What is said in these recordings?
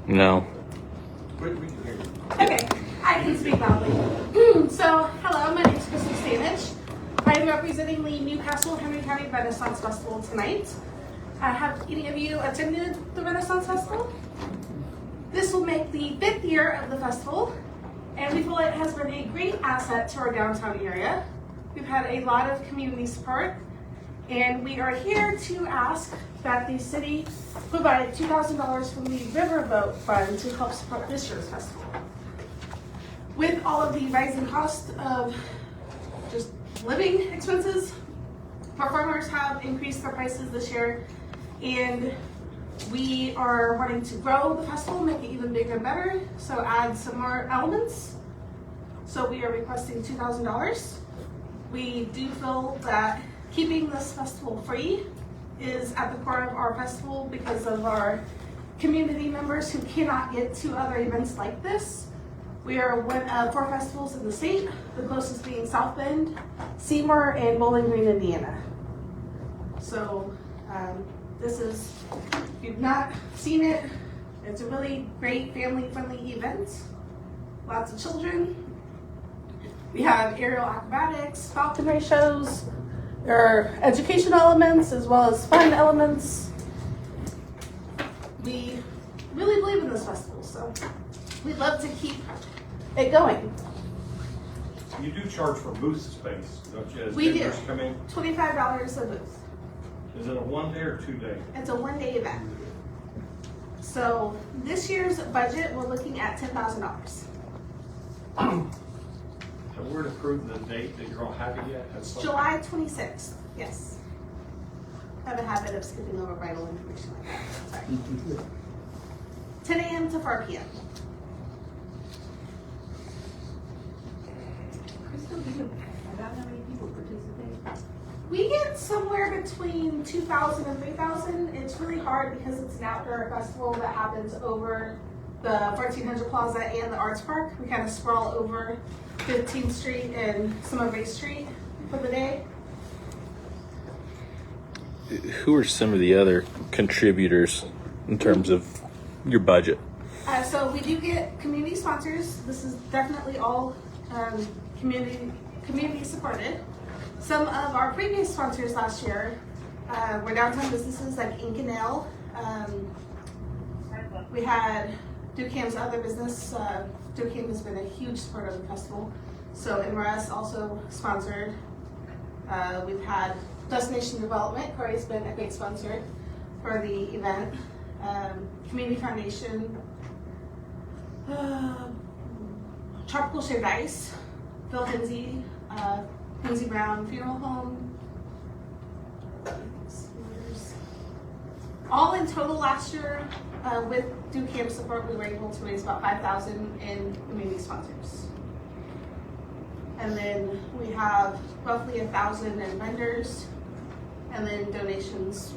No. Okay, I can speak loudly. So, hello, my name is Kristen Stanich. I am representing the Newcastle Henry County Renaissance Festival tonight. Have any of you attended the Renaissance Festival? This will make the 5th year of the festival, and we feel it has been a great asset to our downtown area. We've had a lot of community support, and we are here to ask that the city provide $2,000 from the Riverboat Fund to help support this year's festival. With all of the rising cost of just living expenses, performers have increased their prices this year, and we are wanting to grow the festival, make it even bigger and better, so add some more elements. So we are requesting $2,000. We do feel that keeping this festival free is at the core of our festival because of our community members who cannot get to other events like this. We are one of 4 festivals in the state, the closest being South Bend, Seymour, and Bowling Green, Indiana. So this is, if you've not seen it, it's a really great family-friendly event. Lots of children. We have aerial acrobatics, falconry shows. There are educational elements as well as fun elements. We really believe in this festival, so we'd love to keep it going. You do charge for booth space, don't you? As We do. vendors come in? $25 a booth. Is it a 1 day or 2 day? It's a 1-day event. So this year's budget, we're looking at $10,000. Have we approved the date that you're gonna have it yet? Has something- July 26th, yes. I have a habit of skipping over vital information like that, sorry. 10 a.m. to 4 p.m. Crystal, do you about how many people participate? We get somewhere between 2,000 and 3,000. It's really hard because it's an outdoor festival that happens over the 1400 Plaza and the Arts Park. We kind of sprawl over 15th Street and Summer Bay Street for the day. Who are some of the other contributors in terms of your budget? So we do get community sponsors. This is definitely all community supported. Some of our previous sponsors last year were downtown businesses like Ink and Nail. We had Ducam's other business. Ducam has been a huge supporter of the festival. So MRS also sponsored. We've had Destination Development. Corey's been a great sponsor for the event. Community Foundation. Tropical Shaved Ice. Phil Hinsey. Lindsey Brown Funeral Home. All in total last year, with Ducam support, we were able to raise about $5,000 in community sponsors. And then we have roughly 1,000 in vendors, and then donations.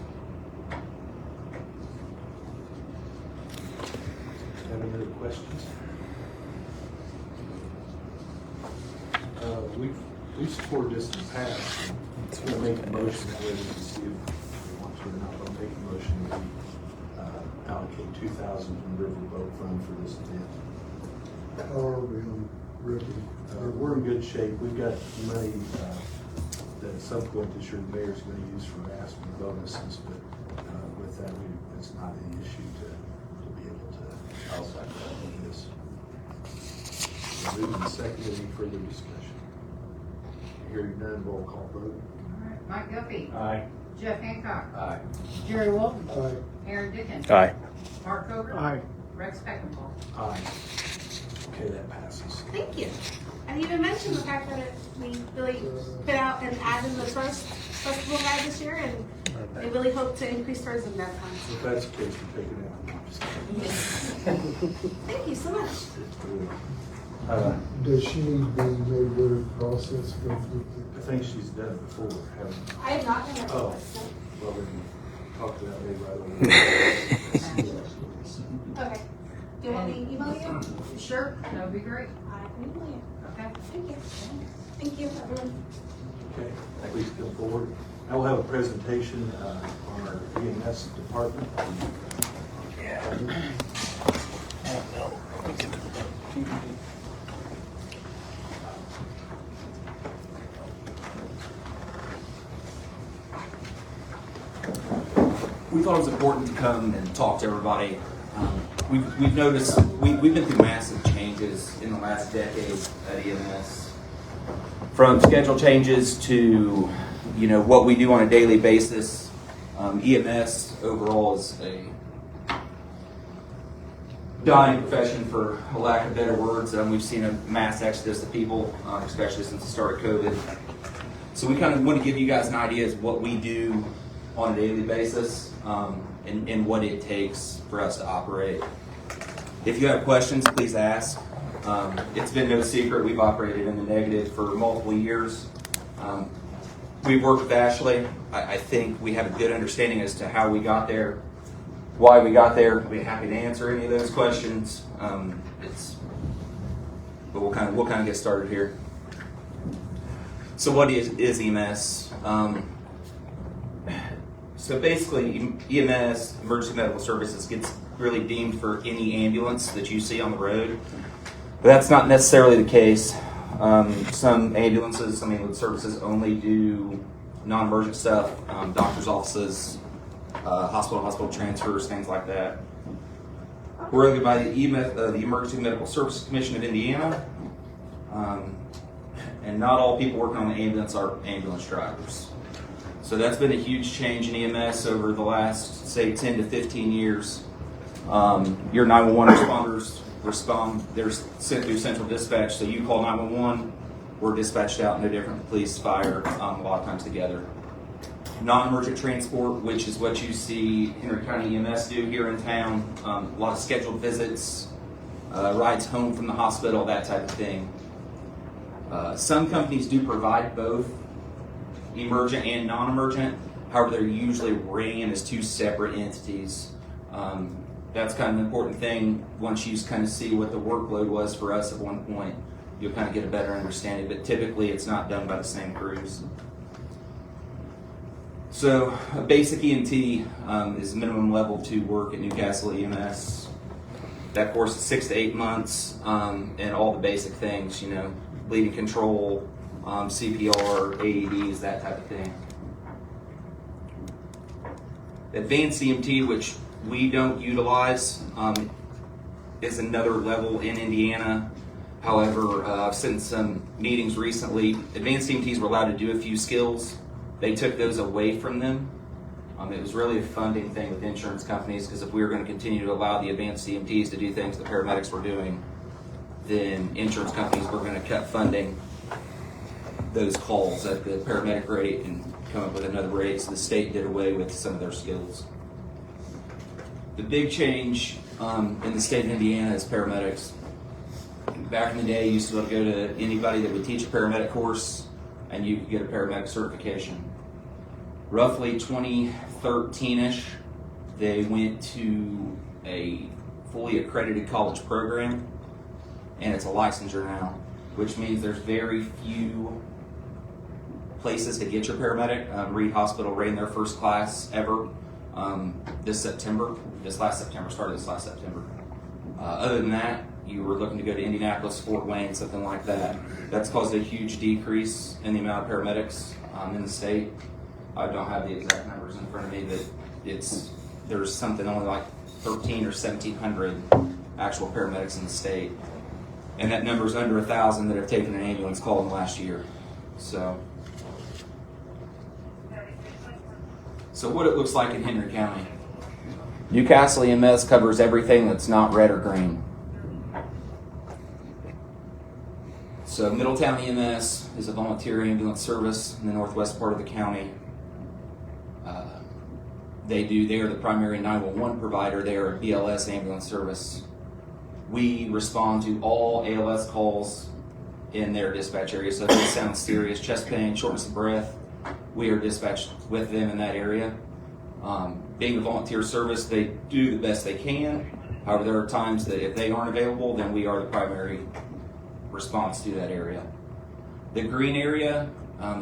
Have any other questions? We've supported this in the past. We'll make a motion whether to see if we want to or not. I'll make a motion that we allocate $2,000 from the Riverboat Fund for this event. How are we on river? We're in good shape. We've got money that at some point this year the mayor's going to use for Aspen bonuses, but with that, it's not an issue to be able to outside of this. Moving second, any further discussion? Hearing none, roll call vote. All right, Mike Guffey. Aye. Jeff Hancock. Aye. Jerry Walton. Aye. Aaron Dickens. Aye. Mark Coburn. Aye. Rex Beckenball. Aye. Okay, that passes. Thank you. And you even mentioned the fact that we really put out an ad in the first festival guide this year, and we really hope to increase tourism downtown. If that's the case, we'll take it out. I'm just kidding. Thank you so much. Does she need to be made aware of the process, go through I think she's done it before, haven't I have not been Oh. there. well, we can talk to that lady right away. Okay. Do you want me to email you? Sure, that would be great. I can email you. Okay. Thank you. Thank you, everyone. Okay, please come forward. I will have a presentation on our EMS department. We thought it was important to come and talk to everybody. We've noticed we've been through massive changes in the last decade at EMS, from schedule changes to what we do on a daily basis. EMS overall is a dying profession, for a lack of better words. We've seen a mass exodus of people, especially since the start of COVID. So we kind of want to give you guys an idea of what we do on a daily basis, and what it takes for us to operate. If you have questions, please ask. It's been no secret we've operated in the negative for multiple years. We've worked with Ashley. I think we have a good understanding as to how we got there, why we got there. I'll be happy to answer any of those questions. But we'll kind of get started here. So what is EMS? So basically, EMS, Emergency Medical Services, gets really deemed for any ambulance that you see on the road. But that's not necessarily the case. Some ambulance services only do non-emergent stuff, doctor's offices, hospital transfers, things like that. We're regulated by the Emergency Medical Services Commission of Indiana. And not all people working on the ambulance are ambulance drivers. So that's been a huge change in EMS over the last, say, 10 to 15 years. Your 911 responders they're sent through central dispatch, so you call 911, we're dispatched out, no different than police, fire, a lot of times together. Non-emergent transport, which is what you see Henry County EMS do here in town, a lot of scheduled visits, rides home from the hospital, that type of thing. Some companies do provide both emergent and non-emergent. However, they're usually ran as two separate entities. That's kind of an important thing. Once you kind of see what the workload was for us at one point, you'll kind of get a better understanding, but typically it's not done by the same crews. So a basic EMT is minimum level 2 work at Newcastle EMS. That course is 6 to 8 months, and all the basic things, bleeding control, CPR, AEDs, that type of thing. Advanced EMT, which we don't utilize, is another level in Indiana. However, I've seen some meetings recently. Advanced EMTs were allowed to do a few skills. They took those away from them. It was really a funding thing with insurance companies, because if we were going to continue to allow the advanced EMTs to do things the paramedics were doing, then insurance companies were going to cut funding those calls at the paramedic rate and come up with another rate, so the state did away with some of their skills. The big change in the state of Indiana is paramedics. Back in the day, you used to be able to go to anybody that would teach a paramedic course and you could get a paramedic certification. Roughly 2013-ish, they went to a fully accredited college program, and it's a licensure now, which means there's very few places to get your paramedic. Reed Hospital ran their first class ever this last September. Other than that, you were looking to go to Indianapolis, Fort Wayne, something like that. That's caused a huge decrease in the amount of paramedics in the state. I don't have the exact numbers in front of me, but there's something only like 1,300 or 1,700 actual paramedics in the state. And that number's under 1,000 that have taken an ambulance call in the last year. So what it looks like in Henry County. Newcastle EMS covers everything that's not red or green. So Middletown EMS is a volunteer ambulance service in the northwest part of the county. They are the primary 911 provider. They are a BLS ambulance service. We respond to all ALS calls in their dispatch area. So if it sounds serious, chest pain, shortness of breath, we are dispatched with them in that area. Being a volunteer service, they do the best they can. However, there are times that if they aren't available, then we are the primary response to that area. The green area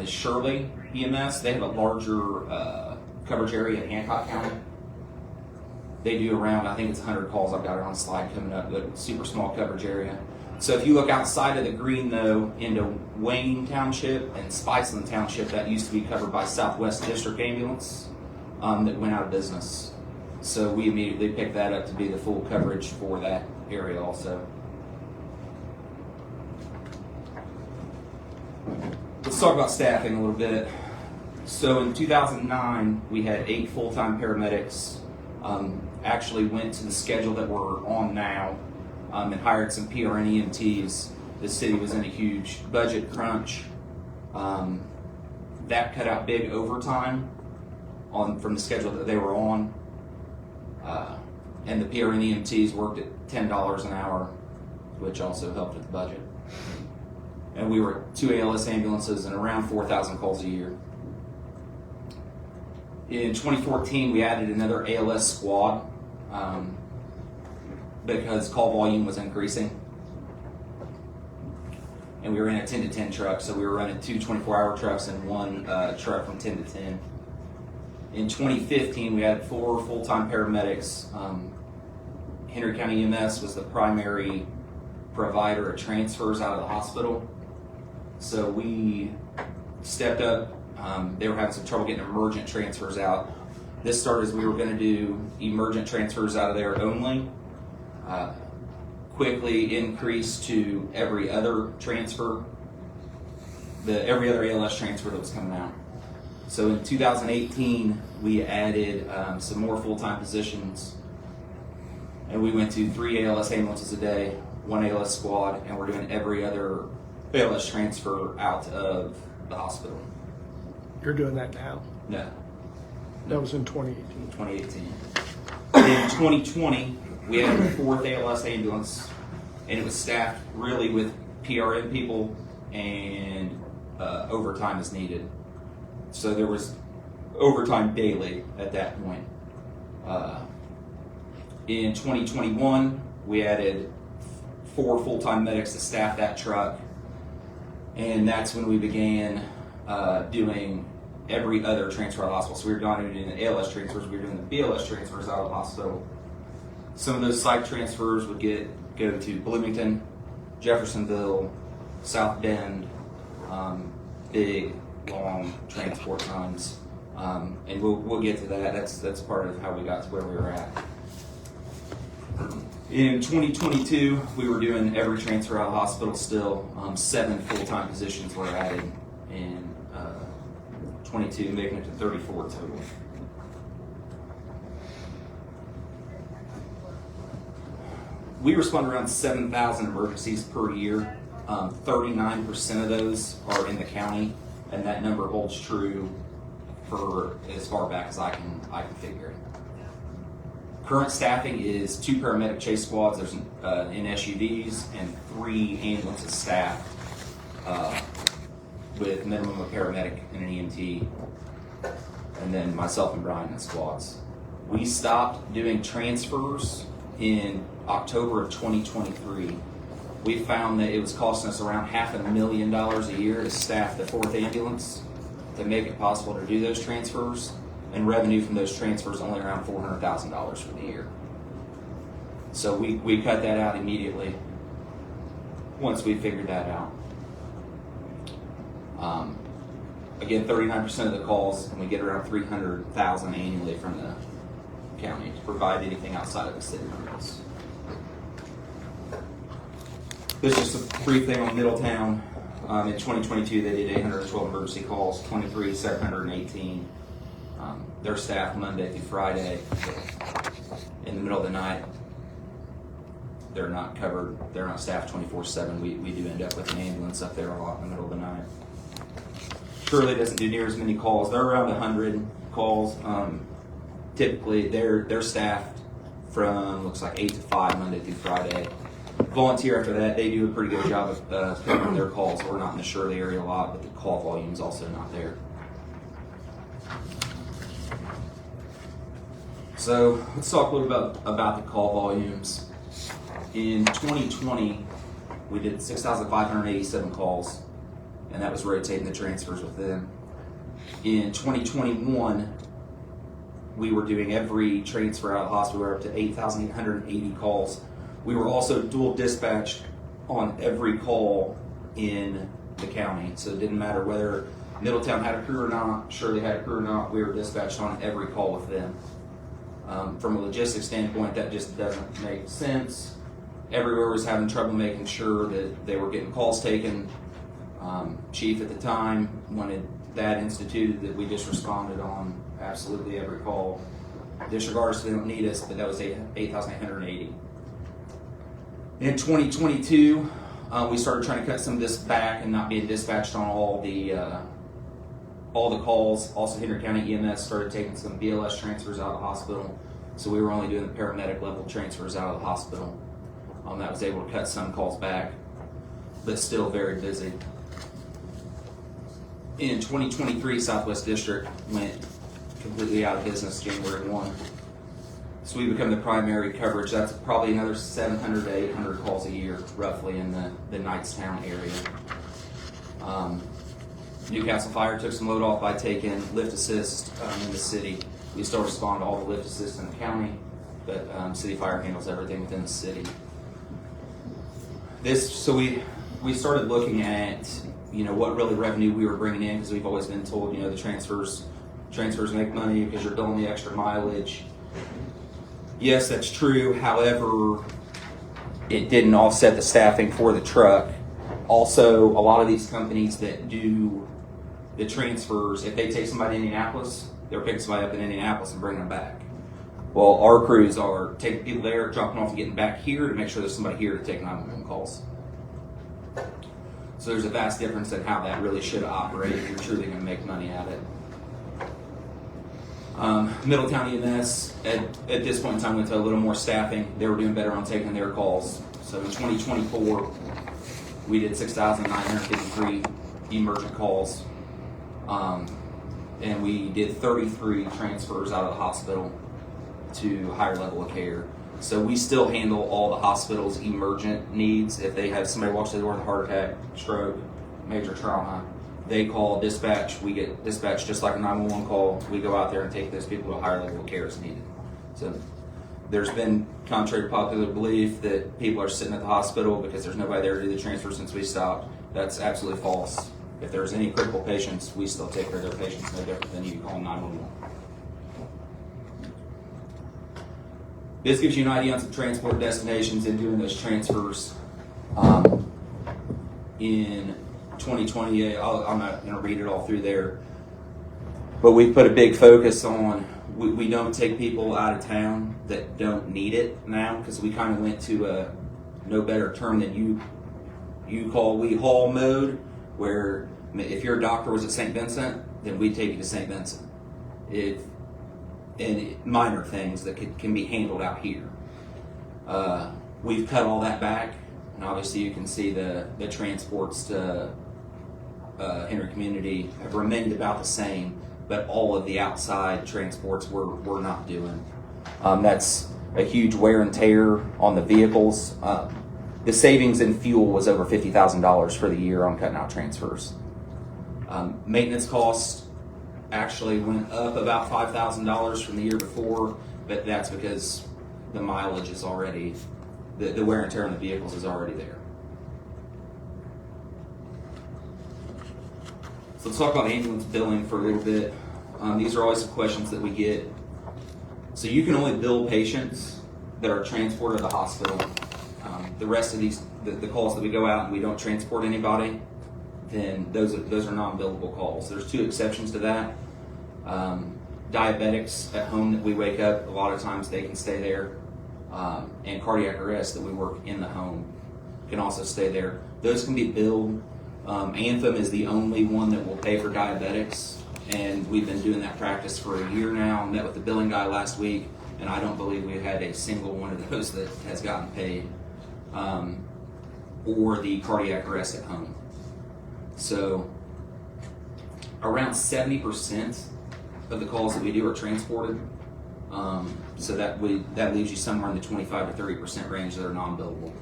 is Shirley EMS. They have a larger coverage area in Hancock County. They do around, I think it's 100 calls. I've got it on a slide coming up, but super small coverage area. So if you look outside of the green though, into Wayne Township and Spiceland Township, that used to be covered by Southwest District Ambulance, that went out of business. So we immediately picked that up to be the full coverage for that area also. Let's talk about staffing a little bit. So in 2009, we had 8 full-time paramedics. Actually went to the schedule that we're on now, and hired some PRN EMTs. The city was in a huge budget crunch. That cut out big overtime from the schedule that they were on. And the PRN EMTs worked at $10 an hour, which also helped with the budget. And we were at 2 ALS ambulances and around 4,000 calls a year. In 2014, we added another ALS squad because call volume was increasing. And we were in a 10 to 10 truck, so we were running 2 24-hour trucks and 1 truck from 10 to 10. In 2015, we had 4 full-time paramedics. Henry County EMS was the primary provider of transfers out of the hospital. So we stepped up. They were having some trouble getting emergent transfers out. This started as we were going to do emergent transfers out of there only. Quickly increased to every other transfer, every other ALS transfer that was coming out. So in 2018, we added some more full-time positions, and we went to 3 ALS ambulances a day, 1 ALS squad, and we're doing every other ALS transfer out of the hospital. You're doing that now? No, That was in 2018. 2018. In 2020, we had a 4th ALS ambulance, and it was staffed really with PRN people and overtime as needed. So there was overtime daily at that point. In 2021, we added 4 full-time medics to staff that truck, and that's when we began doing every other transfer out of the hospital. So we were not only doing the ALS transfers, we were doing the BLS transfers out of the hospital. Some of those site transfers would go to Bloomington, Jeffersonville, South Bend, big, long transport times. And we'll get to that. That's part of how we got to where we were at. In 2022, we were doing every transfer out of the hospital still. 7 full-time positions were added in 22, making it to 34 total. We respond around 7,000 emergencies per year. 39% of those are in the county, and that number holds true for as far back as I can figure it. Current staffing is 2 paramedic chase squads. There's in SUVs and 3 ambulances staffed with minimum of a paramedic and an EMT, and then myself and Brian in squads. We stopped doing transfers in October of 2023. We found that it was costing us around $500,000 a year to staff the 4th ambulance to make it possible to do those transfers, and revenue from those transfers only around $400,000 for the year. So we cut that out immediately once we figured that out. Again, 39% of the calls, and we get around $300,000 annually from the county to provide anything outside of the city limits. This is just a brief thing on Middletown. In 2022, they did 812 emergency calls, 23, 718. They're staffed Monday through Friday. In the middle of the night, they're not covered. They're not staffed 24/7. We do end up with an ambulance up there a lot in the middle of the night. Shirley doesn't do near as many calls. They're around 100 calls. Typically, they're staffed from, looks like 8 to 5 Monday through Friday. Volunteer after that, they do a pretty good job of covering their calls. We're not in the Shirley area a lot, but the call volume is also not there. So let's talk a little bit about the call volumes. In 2020, we did 6,587 calls, and that was rotating the transfers with them. In 2021, we were doing every transfer out of the hospital. We were up to 8,880 calls. We were also dual dispatched on every call in the county. So it didn't matter whether Middletown had a crew or not, Shirley had a crew or not, we were dispatched on every call with them. From a logistics standpoint, that just doesn't make sense. Everywhere was having trouble making sure that they were getting calls taken. Chief at the time wanted that instituted, that we just responded on absolutely every call. Disregard us, they don't need us, but that was 8,880. In 2022, we started trying to cut some of this back and not being dispatched on all the calls. Also, Henry County EMS started taking some BLS transfers out of the hospital, so we were only doing the paramedic level transfers out of the hospital. That was able to cut some calls back, but still very busy. In 2023, Southwest District went completely out of business January 1. So we become the primary coverage. That's probably another 700 to 800 calls a year, roughly, in the Knightstown area. Newcastle Fire took some load off by taking lift assist in the city. We still respond to all the lift assist in the county, but City Fire handles everything within the city. So we started looking at, what really revenue we were bringing in, because we've always been told, the transfers make money because you're doing the extra mileage. Yes, that's true. However, it didn't offset the staffing for the truck. Also, a lot of these companies that do the transfers, if they take somebody to Indianapolis, they're picking somebody up in Indianapolis and bringing them back. Well, our crews are taking people there, dropping off, and getting back here to make sure there's somebody here to take 911 calls. So there's a vast difference in how that really should operate if you're truly going to make money at it. Middletown EMS, at this point in time, went to a little more staffing. They were doing better on taking their calls. So in 2024, we did 6,953 emergent calls. And we did 33 transfers out of the hospital to higher level of care. So we still handle all the hospital's emergent needs. If they have somebody walk to the door with a heart attack, stroke, major trauma, they call dispatch. We get dispatched just like a 911 call. We go out there and take those people to a higher level of care as needed. So there's been, contrary to popular belief, that people are sitting at the hospital because there's nobody there to do the transfer since we stopped. That's absolutely false. If there's any critical patients, we still take care of their patients, no different than you call 911. This gives you an idea on some transport destinations and doing those transfers. In 2020, I'm not going to read it all through there, but we put a big focus on, we don't take people out of town that don't need it now, because we kind of went to a no better term than you call we haul mode, where if your doctor was at St. Vincent, then we take you to St. Vincent. And minor things that can be handled out here. We've cut all that back, and obviously you can see the transports to Henry Community have remained about the same, but all of the outside transports we're not doing. That's a huge wear and tear on the vehicles. The savings in fuel was over $50,000 for the year on cutting out transfers. Maintenance costs actually went up about $5,000 from the year before, but that's because the mileage is already, the wear and tear on the vehicles is already there. So let's talk about ambulance billing for a little bit. These are always some questions that we get. So you can only bill patients that are transported to the hospital. The rest of these, the calls that we go out and we don't transport anybody, then those are non-billable calls. There's two exceptions to that. Diabetics at home that we wake up, a lot of times they can stay there. And cardiac arrest that we work in the home can also stay there. Those can be billed. Anthem is the only one that will pay for diabetics, and we've been doing that practice for a year now. I met with the billing guy last week, and I don't believe we've had a single one of those that has gotten paid. Or the cardiac arrest at home. So around 70% of the calls that we do are transported. So that leaves you somewhere in the 25 to 30% range that are non-billable.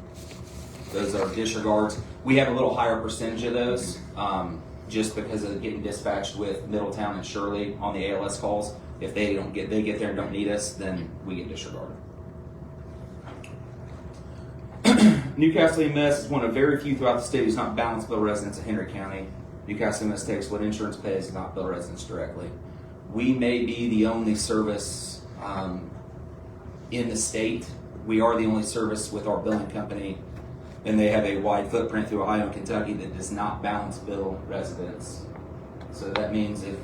Those are disregards. We have a little higher percentage of those just because of getting dispatched with Middletown and Shirley on the ALS calls. If they get there and don't need us, then we get disregarded. Newcastle EMS is one of very few throughout the state who's not balanced bill residents of Henry County. Newcastle EMS takes what insurance pays and not bill residents directly. We may be the only service in the state. We are the only service with our billing company, and they have a wide footprint through Ohio and Kentucky that does not balance bill residents. So that means if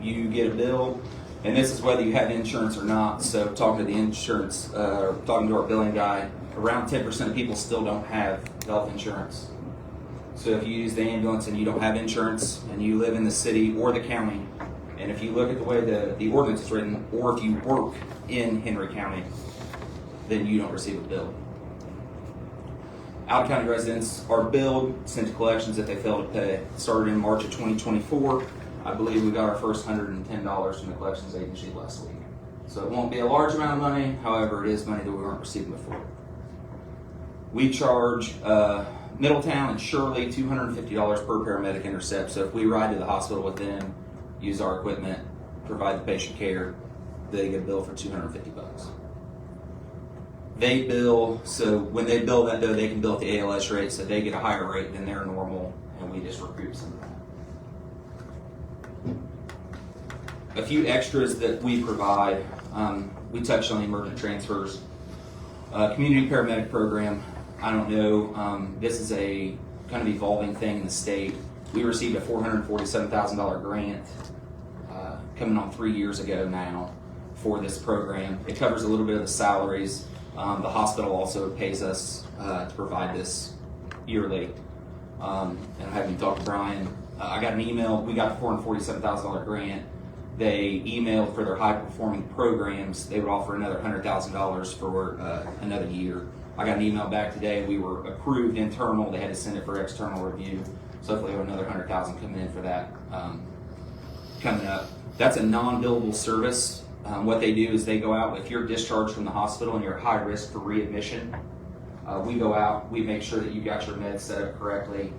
you get a bill, and this is whether you have insurance or not, so talking to the insurance, talking to our billing guy, around 10% of people still don't have health insurance. So if you use the ambulance and you don't have insurance, and you live in the city or the county, and if you look at the way the ordinance is written, or if you work in Henry County, then you don't receive a bill. Out-of-county residents are billed, sent to collections if they fail to pay. It started in March of 2024. I believe we got our first $110 from the collections agency last week. So it won't be a large amount of money, however, it is money that we weren't receiving before. We charge Middletown and Shirley $250 per paramedic intercept. So if we ride to the hospital with them, use our equipment, provide the patient care, they get a bill for $250. They bill, so when they bill that though, they can bill at the ALS rate, so they get a higher rate than their normal, and we just recoup some of that. A few extras that we provide, we touched on the emergent transfers. Community paramedic program, I don't know, this is a kind of evolving thing in the state. We received a $447,000 grant coming on 3 years ago now for this program. It covers a little bit of the salaries. The hospital also pays us to provide this yearly. And I haven't talked to Brian. I got an email. We got a $447,000 grant. They emailed for their high-performing programs. They would offer another $100,000 for another year. I got an email back today. We were approved internal. They had to send it for external review. So hopefully we have another $100,000 coming in for that coming up. That's a non-billable service. What they do is they go out, if you're discharged from the hospital and you're high risk for readmission, we go out, we make sure that you got your meds set up correctly,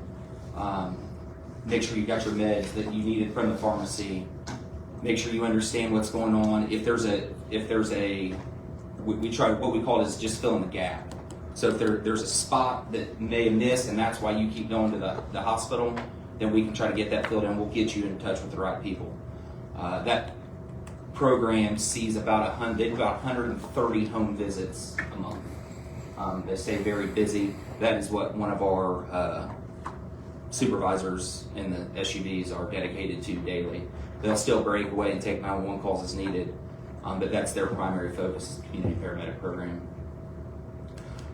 make sure you got your meds that you needed from the pharmacy, make sure you understand what's going on. If there's a, we try, what we call it is just filling the gap. So if there's a spot that may have missed and that's why you keep going to the hospital, then we can try to get that filled in. We'll get you in touch with the right people. That program sees about 130 home visits a month. They stay very busy. That is what one of our supervisors in the SUVs are dedicated to daily. They'll still break away and take 911 calls as needed, but that's their primary focus, is the community paramedic program.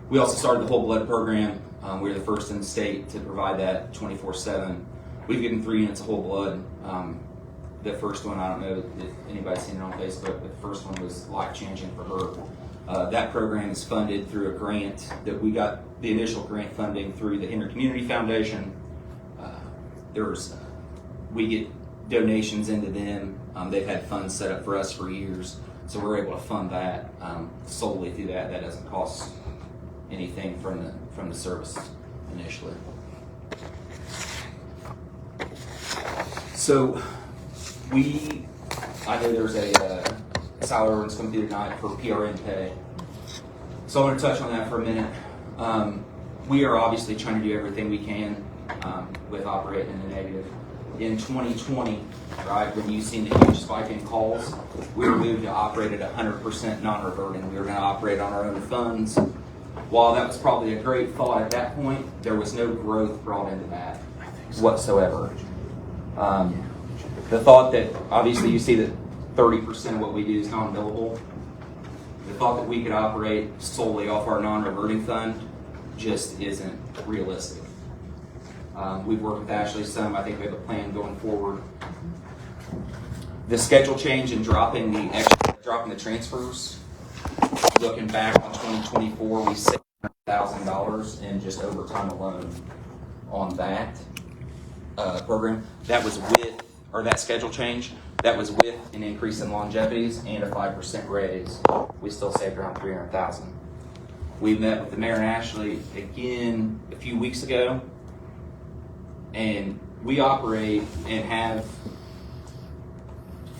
We also started the whole blood program. We're the first in the state to provide that 24/7. We've given 3 units of whole blood. The first one, I don't know if anybody's seen it on Facebook, but the first one was life-changing for her. That program is funded through a grant that we got the initial grant funding through the Henry Community Foundation. We get donations into them. They've had funds set up for us for years, so we're able to fund that solely through that. That doesn't cost anything from the service initially. So I know there's a salary ordinance coming through tonight for PRN pay. So I want to touch on that for a minute. We are obviously trying to do everything we can with operating in the negative. In 2020, right, when you've seen the huge spike in calls, we were moved to operate at 100% non-reverting. We were going to operate on our own funds. While that was probably a great thought at that point, there was no growth brought into that whatsoever. The thought that, obviously you see that 30% of what we do is non-billable. The thought that we could operate solely off our non-reverting fund just isn't realistic. We've worked with Ashley some. I think we have a plan going forward. The schedule change and dropping the transfers, looking back on 2024, we saved $100,000 in just overtime alone on that program. That was that schedule change, that was with an increase in longevities and a 5% raise. We still saved around $300,000. We met with the mayor and Ashley again a few weeks ago, and we operate and have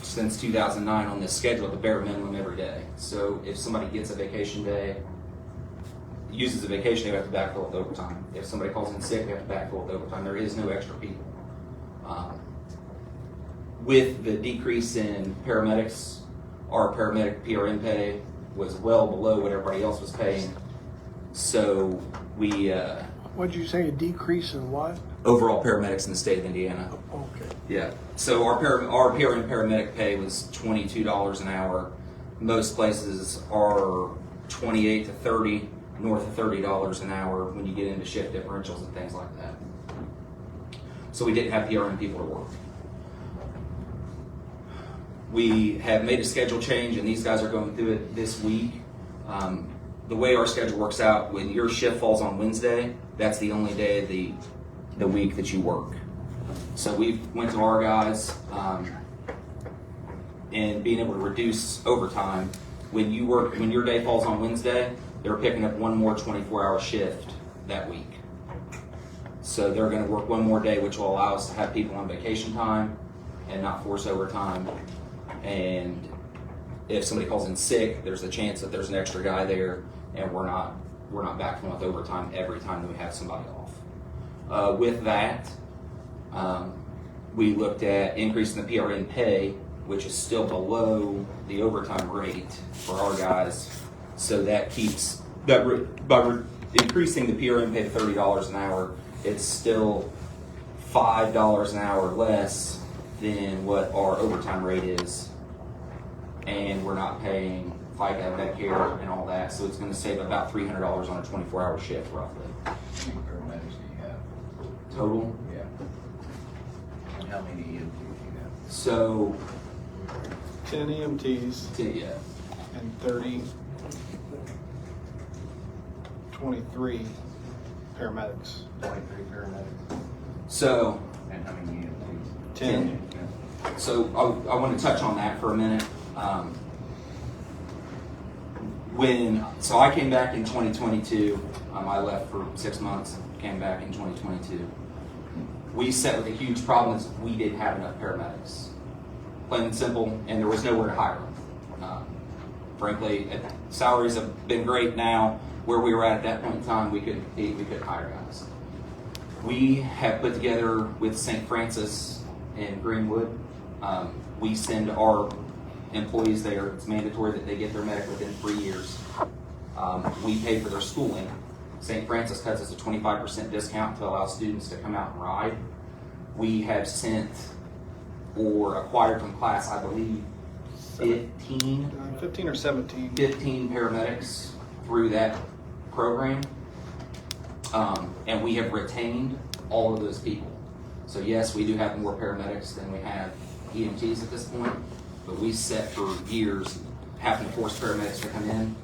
since 2009 on this schedule at the bare minimum every day. So if somebody gets a vacation day, uses a vacation, they have to backfill with overtime. If somebody calls in sick, they have to backfill with overtime. There is no extra people. With the decrease in paramedics, our paramedic PRN pay was well below what everybody else was paying. So we, What'd you say, a decrease in what? overall paramedics in the state of Indiana. Okay. Yeah. So our PRN paramedic pay was $22 an hour. Most places are 28 to 30, north of $30 an hour when you get into shift differentials and things like that. So we didn't have PRN people to work. We have made a schedule change, and these guys are going through it this week. The way our schedule works out, when your shift falls on Wednesday, that's the only day of the week that you work. So we went to our guys and being able to reduce overtime. When your day falls on Wednesday, they're picking up one more 24-hour shift that week. So they're going to work one more day, which will allow us to have people on vacation time and not force overtime. And if somebody calls in sick, there's a chance that there's an extra guy there, and we're not backfilling with overtime every time that we have somebody off. With that, we looked at increasing the PRN pay, which is still below the overtime rate for our guys. So that keeps that by increasing the PRN pay to $30 an hour, it's still $5 an hour less than what our overtime rate is, and we're not paying FICA, Medicare, and all that. So it's going to save about $300 on a 24-hour shift, roughly. How many paramedics do you have? Total. Yeah. And how many EMTs do you have? So 10 EMTs yeah, and 23 paramedics. 23 paramedics. so And how many EMTs? 10. So I want to touch on that for a minute. So I came back in 2022. I left for 6 months, came back in 2022. We set with a huge problem is we didn't have enough paramedics. Plain and simple, and there was nowhere to hire them. Frankly, salaries have been great now. Where we were at that point in time, we could hire guys. We have put together with St. Francis and Greenwood, we send our employees there. It's mandatory that they get their medic within 3 years. We pay for their schooling. St. Francis cuts us a 25% discount to allow students to come out and ride. We have sent or acquired from class, I believe, 15 15 or 17. paramedics through that program. And we have retained all of those people. So yes, we do have more paramedics than we have EMTs at this point, but we set for years having to force paramedics to come in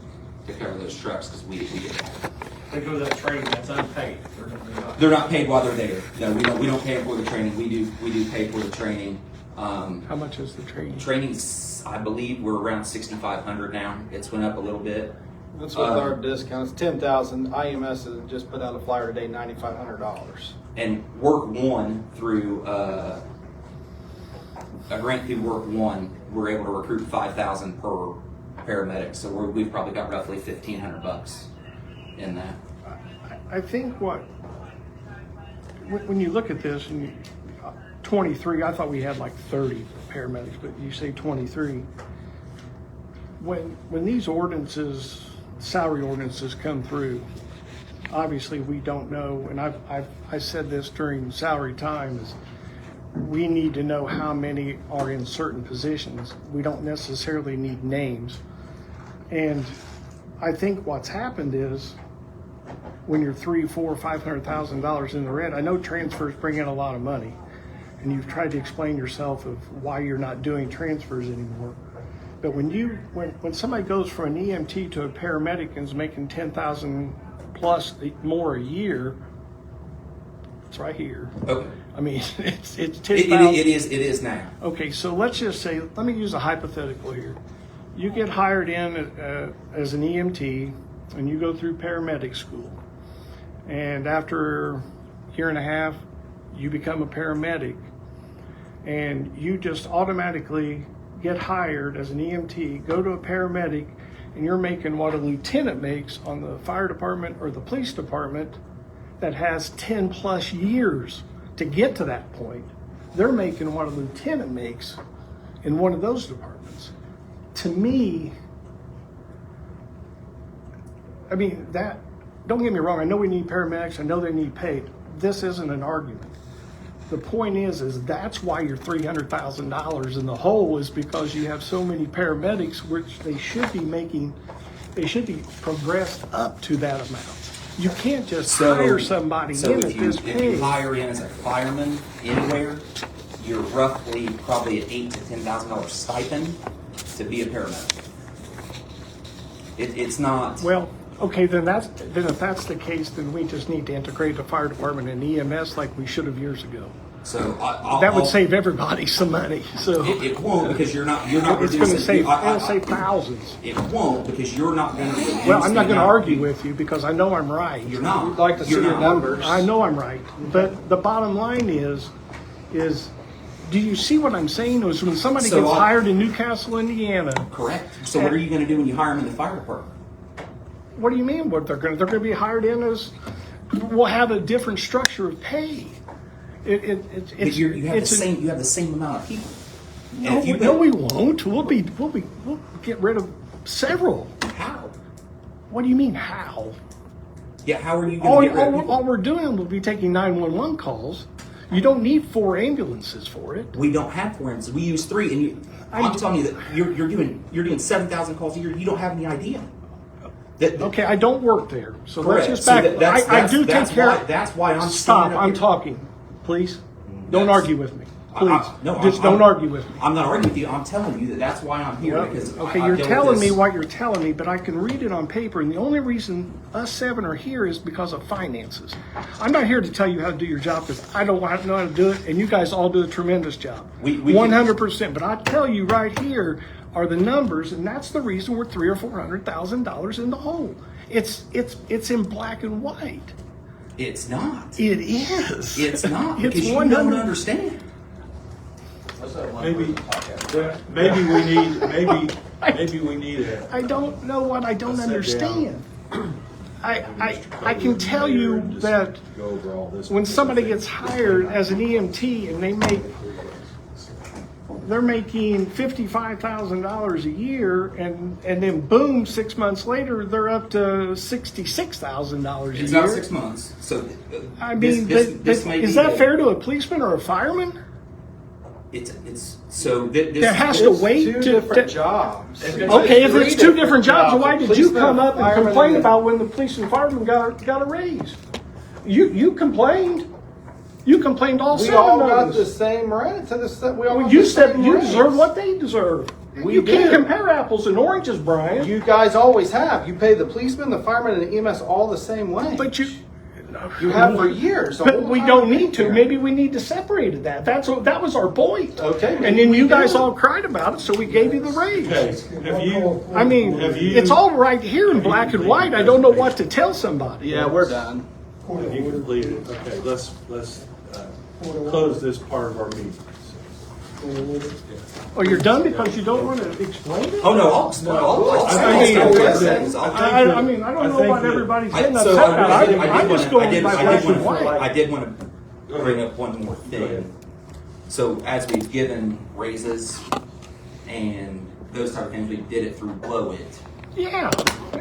to cover those trucks because we didn't have them. They go to that training, that's unpaid. They're not paid while they're there. No, we don't pay them for the training. We do pay for the training. How much is the training? Training's, I believe we're around $6,500 now. It's went up a little bit. That's with our discounts. 10,000. IMS has just put out a flyer today, $9,500. And Work One through a grant through Work One, we're able to recruit 5,000 per paramedic. So we've probably got roughly $1,500 in that. I think when you look at this, and 23, I thought we had like 30 paramedics, but you say 23. When these ordinances, salary ordinances come through, obviously we don't know, and I said this during salary time, is we need to know how many are in certain positions. We don't necessarily need names. And I think what's happened is when you're $300,000, $400,000, $500,000 in the red, I know transfers bring in a lot of money, and you've tried to explain yourself of why you're not doing transfers anymore. But when somebody goes from an EMT to a paramedic and is making $10,000 plus more a year, it's right here. Okay. I mean, it's It $10,000. is now. Okay, so let's just say, let me use a hypothetical here. You get hired in as an EMT, and you go through paramedic school. And after a year and a half, you become a paramedic. And you just automatically get hired as an EMT, go to a paramedic, and you're making what a lieutenant makes on the fire department or the police department that has 10 plus years to get to that point, they're making what a lieutenant makes in one of those departments. To me, I mean, that, don't get me wrong, I know we need paramedics, I know they need paid. This isn't an argument. The point is that's why you're $300,000 in the hole, is because you have so many paramedics, which they should be progressed up to that amount. You can't just hire somebody in at this If you pay. hire in as a fireman anywhere, you're roughly probably at $8,000 to $10,000 stipend to be a paramedic. It's not. Well, okay, then if that's the case, then we just need to integrate the fire department and EMS like we should have years ago. So That would save everybody some money, so. It won't, because you're not It's reducing. gonna save, I- it'll save thousands. It won't, because you're not going to reduce. Well, I'm not the gonna amount of argue people. with you because I know I'm right. You're not. We'd like to see You're your not. numbers. I know I'm right, but the bottom line is, do you see what I'm saying? Is when somebody So gets I- hired in Newcastle, Indiana, Correct. So what are you going to do when you hire them in the fire department? what do you mean? What they're gonna be hired in as? We'll have a different structure of pay. But you have the same amount of people. And if you No, we won't. We'll get rid of several. How? What do you mean how? Yeah, how are you going to get rid of people? All we're doing will be taking 911 calls. You don't need 4 ambulances for it. We don't have 4 ambulances. We use 3, and I'm telling you that you're doing 7,000 calls a year. You don't have any idea. Okay, I don't work there, so Correct. let's just So back. I do take care. That's why I'm Stop! standing up I'm here. talking. Please, don't argue with me. Please, No, just don't argue with me. I'm not arguing with you. I'm telling you that's why I'm here. Well, Because okay, I've you're dealt telling with me this. what you're telling me, but I can read it on paper, and the only reason us 7 are here is because of finances. I'm not here to tell you how to do your job, because I don't know how to do it, and you guys all do a tremendous job. We 100%. But I tell you right here are the numbers, and that's the reason we're $300,000 or $400,000 in the hole. It's in black and white. It's not. It is. It's not, It's because you 100 don't understand. Maybe we need a. I don't know what I don't Let's sit down. understand. I can tell you that Go over all this. when somebody gets hired as an EMT and they're making $55,000 a year, and then boom, 6 months later they're up to $66,000 a It's year. not 6 months. So I mean, this may is be that fair to a policeman or a fireman? It's so this. That has to wait Two to. different jobs. Okay, if it's 2 different jobs, why did you Policeman, come up and fireman, complain and- about when the police and firemen got a raise? You complained. You complained all We 7 all of got us. the same rent. We all got You the said same you rent. deserve what they deserve. We You can't do. compare apples and oranges, Brian. You guys always have. You pay the policeman, the fireman, and the EMS all the same way. But you have for years. the But whole we time don't we've need been to. here. Maybe we need to separate that. That was our point. Okay, And maybe then we you guys do. all cried about it, so we gave you the raise. Okay, have you? I mean, Have you- it's all right here in black and white. I don't know what to tell somebody. Yeah, we're done. Have you completed? Okay, let's close this part of our meeting. Oh, you're done because you don't want to explain it? Oh no, I'll explain. I'll I explain think those that- things. I'll- I I mean, I don't know what everybody's getting so upset about. I did I'm just going by black and white. I did want to bring up one more thing. So as we've given raises and those type of things, we did it through Blow It. Yeah,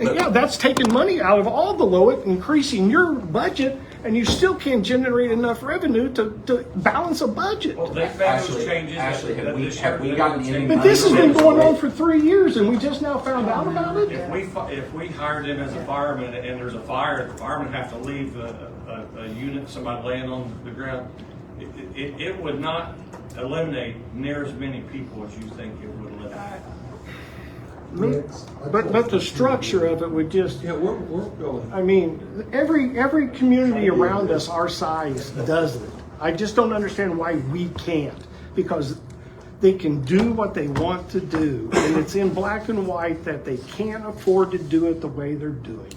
yeah, that's taking money out of all the Lowit, increasing your budget, and you still can't generate enough revenue to balance a budget. Well, they've made those changes. Ashley, have that we this year- gotten any But money this has from been them? going on for 3 years, and we just now found out about it? If we hired them as a fireman and there's a fire, the firemen have to leave a unit, somebody laying on the ground, it would not eliminate near as many people as you think it would eliminate. But the structure of it would just, Yeah, we're going. I mean, every community around us our size does it. I just don't understand why we can't, because they can do what they want to do, and it's in black and white that they can't afford to do it the way they're doing it.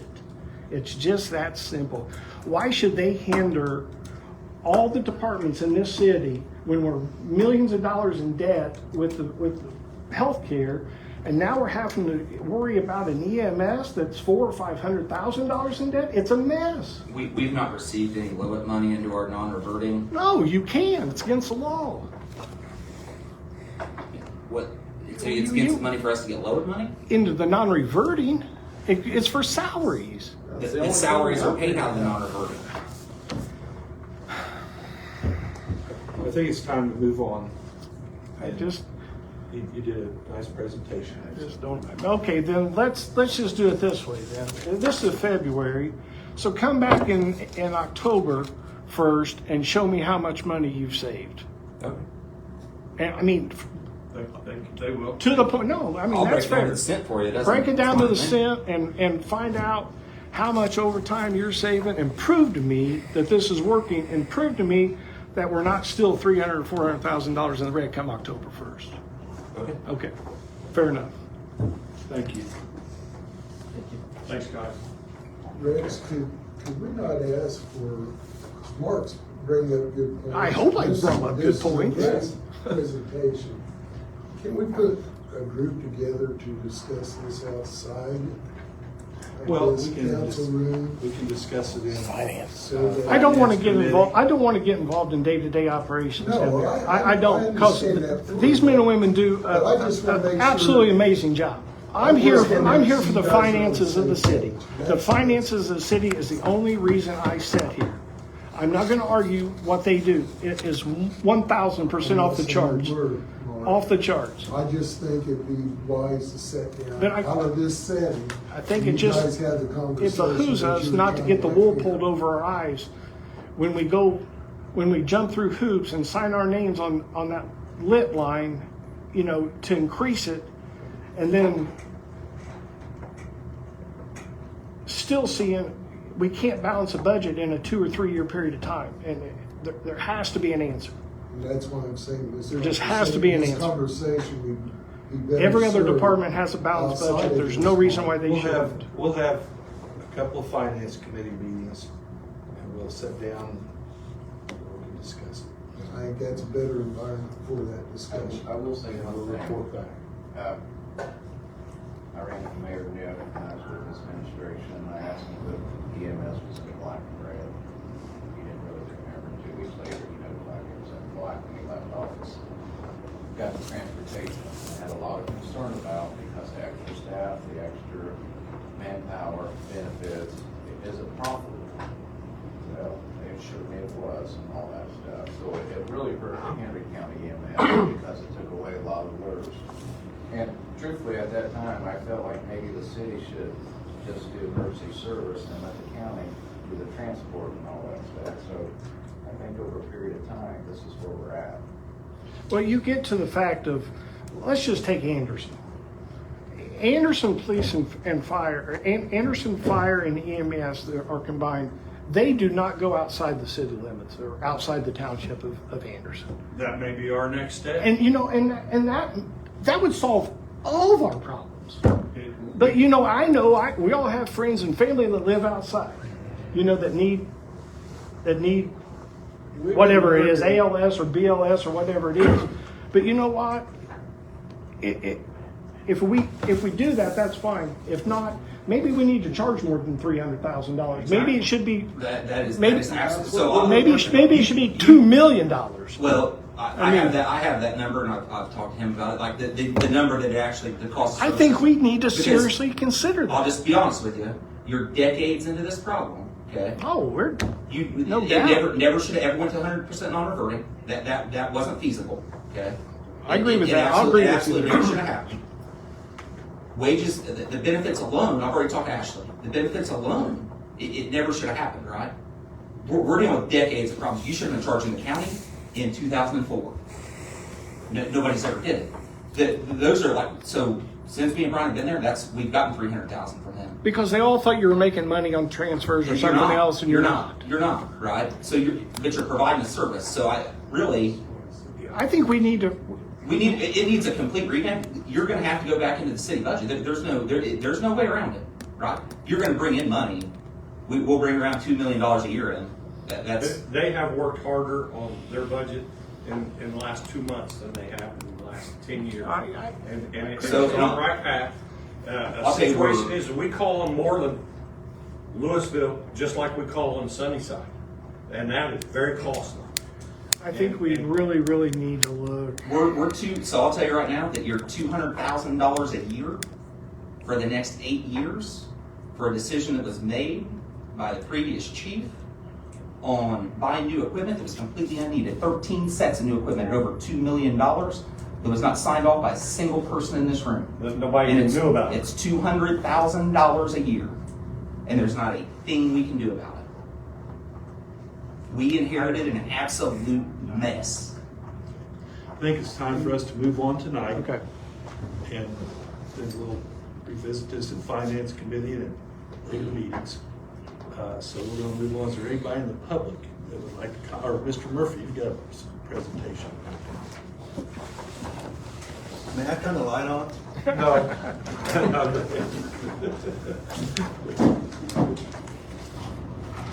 It's just that simple. Why should they hinder all the departments in this city when we're millions of dollars in debt with the health care, And now we're having to worry about an EMS that's $400,000 or $500,000 in debt. It's a mess. We've not received any LOIT money into our non-reverting. No, you can. It's against the law. What? So it's against the money for us to get LOIT money? Into the non-reverting, it's for salaries. The salaries are paid out of the non-reverting. I think it's time to move on. I just You did a nice presentation. don't. Okay, then let's just do it this way then. This is February, so come back in October 1st and show me how much money you've saved. Okay. And I mean, They will. to the point. No, I mean I'll that's break down to fair. the cent for you. That's Break it down to the cent. cent and find out how much overtime you're saving and prove to me that this is working and prove to me that we're not still $300,000 or $400,000 in the red come October 1st. Okay. Okay, fair enough. Thank you. Thanks, guys. Rex, could we not ask for, Mark's bringing up good points. I hope I brought up good points. This presentation, can we put a group together to discuss this outside? Well, This we can council room. We can discuss it in Finance. So that- I don't want to get Committee. involved. I don't want to get involved in day-to-day operations. No, Heather. I I don't, because understand that. these men and women do But I just wanna make an sure- absolutely amazing job. I'm I here. understand I'm that here for the you guys are on the finances of the same city. page. The finances of the city is the only reason I sat here. I'm not going to argue what they do. It is 1,000% off the charts. Word, Mark. Off the charts. I just think it'd be wise to sit But down I- out of this setting. I think and it just, You guys have the it conversation. behooves that us you're not to get the trying wool have. pulled over our eyes when we jump through hoops and sign our names on that lit line, to increase it, and then still seeing we can't balance a budget in a 2 or 3 year period of time. And there has to be an answer. And that's why I'm saying this. There just has to be an this answer. Conversation, we'd be better Every other served department has a balanced outside budget. of There's this. no reason why they shouldn't. We'll have a couple of finance committee meetings, and we'll sit down and we can discuss it. I think that's a better environment for that discussion. I will say And one we'll thing. report back. I ran into Mayor Neff when I was with this administration, and I asked him if EMS was in black and red. He didn't really remember. 2 weeks later, he notified me it was in black when he left office. Got to transportation, I had a lot of concern about because the extra staff, the extra manpower, benefits, is it profitable? Well, they assured me it was and all that stuff. So it really hurt Henry County EMS because it took away a lot of lures. And truthfully, at that time, I felt like maybe the city should just do emergency service and let the county do the transport and all that stuff. So I think over a period of time, this is where we're at. Well, you get to the fact of, let's just take Anderson. Anderson Police and Fire, Anderson Fire and EMS are combined. They do not go outside the city limits or outside the township of Anderson. That may be our next step. And and that would solve all of our problems. But we all have friends and family that live outside, that need whatever it is, ALS or BLS or whatever it is. But you know what? If we do that, that's fine. If not, maybe we need to charge more than $300,000. Maybe it should be That is maybe absolutely. So maybe it should be $2 million. Well, I have that number, and I've talked to him about it. Like the number that the cost. I think we need to Because seriously consider that. I'll just be honest with you. You're decades into this problem. Okay. Oh, no it doubt. never should have ever went to 100% non-reverting. That wasn't feasible. Okay. I agree with It that. I'll agree with absolutely you. never should have happened. Wages, the benefits alone. I've already talked to Ashley. The benefits alone, it never should have happened. Right. We're dealing with decades of problems. You should have been charging the county in 2004. Nobody's ever did it. Those are so. Since me and Brian have been there, we've gotten $300,000 from them. Because they all thought you were making money on transfers or You're something not. else, and you're not. You're not, right? But you're providing a service. So I think we need to. it needs a complete revamp. You're going to have to go back into the city budget. There's no way around it, right? You're going to bring in money. We'll bring around $2 million a year in. That's They have worked harder on their budget in the last 2 months than they have in the last 10 years. I- And it's So, on the right path. A I'll say situation we're- is we call them Moreland, Louisville, just like we call them Sunnyside. And that is very costly. I think we really, really need to look. We're so I'll tell you right now that you're $200,000 a year for the next 8 years for a decision that was made by the previous chief on buying new equipment that was completely unneeded. 13 sets of new equipment at over $2 million that was not signed off by a single person in this room. Nobody And even it's, knew about it. it's $200,000 a year, and there's not a thing we can do about it. We inherited an absolute mess. I think it's time for us to move on tonight. Okay. And then we'll revisit this in Finance Committee and later meetings. So we're gonna move on. Is there anybody in the public that would like to, or Mr. Murphy, you've got a presentation. May I turn the light on? No.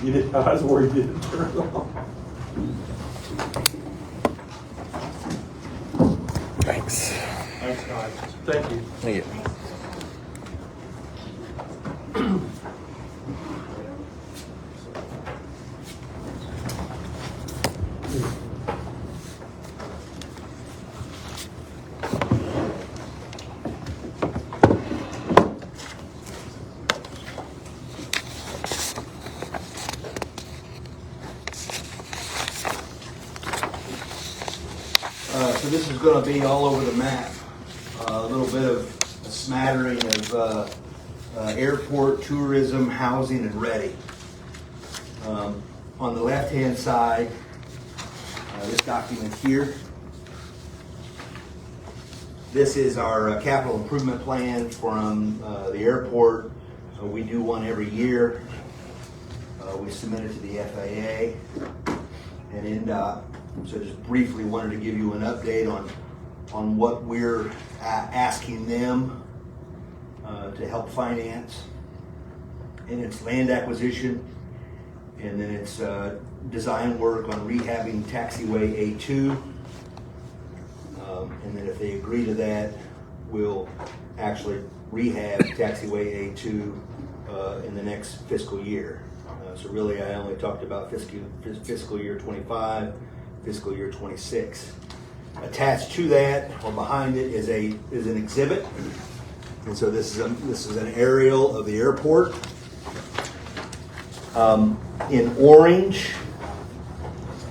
You didn't, I was worried you didn't turn it on. Thanks. Thanks, guys. Thank you. Thank you. So this is going to be all over the map. A little bit of a smattering of airport, tourism, housing, and ready. On the left-hand side, this document here. This is our capital improvement plan from the airport. We do one every year. We submit it to the FAA and NDOT. So just briefly wanted to give you an update on what we're asking them to help finance. And it's land acquisition, and then it's design work on rehabbing taxiway A2. And then if they agree to that, we'll actually rehab taxiway A2 in the next fiscal year. So really, I only talked about fiscal year 25, fiscal year 26. Attached to that or behind it is an exhibit, and so this is an aerial of the airport. In orange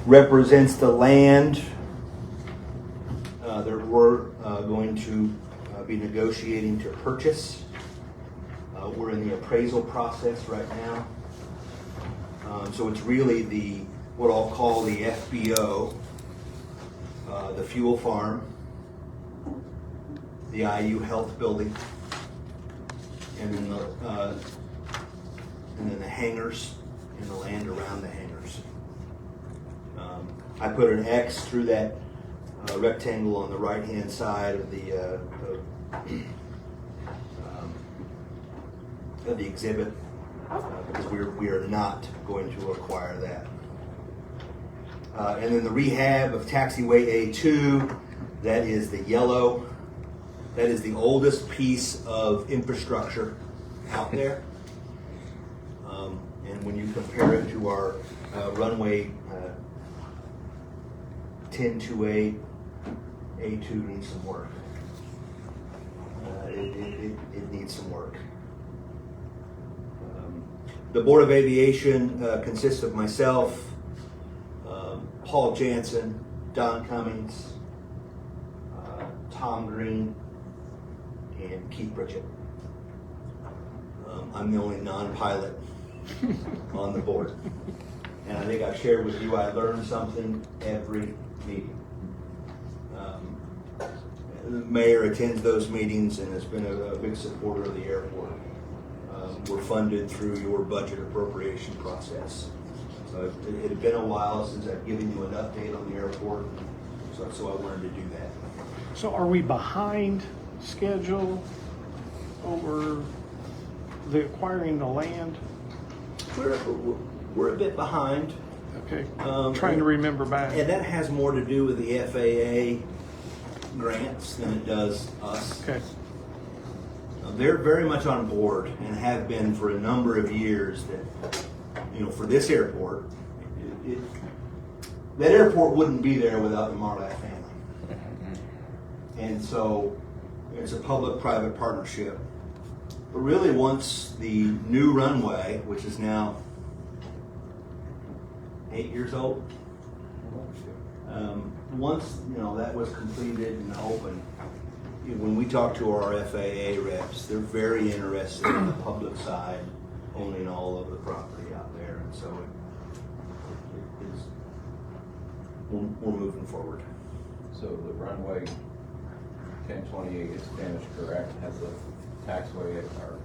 represents the land that we're going to be negotiating to purchase. We're in the appraisal process right now. So it's really what I'll call the FBO, the fuel farm, the IU Health Building, and then the hangars and the land around the hangars. I put an X through that rectangle on the right-hand side of the exhibit because we are not going to acquire that. And then the rehab of taxiway A2, that is the yellow. That is the oldest piece of infrastructure out there. And when you compare it to our runway 1028, A2 needs some work. It needs some work. The Board of Aviation consists of myself, Paul Jansen, Don Cummings, Tom Green, and Keith Pritchett. I'm the only non-pilot on the board. And I think I've shared with you, I learned something every meeting. The mayor attends those meetings and has been a big supporter of the airport. We're funded through your budget appropriation process. So it had been a while since I've given you an update on the airport, so I wanted to do that. So are we behind schedule over the acquiring the land? We're a bit behind. Okay, trying to remember back. And that has more to do with the FAA grants than it does us. Okay. They're very much on board and have been for a number of years that, for this airport, that airport wouldn't be there without the Marlatt family. And so it's a public-private partnership. But really, once the new runway, which is now 8 years old, once that was completed and open, when we talk to our FAA reps, they're very interested in the public side owning all of the property out there, and so we're moving forward. So the runway 1028 is finished, correct? Has the taxiway or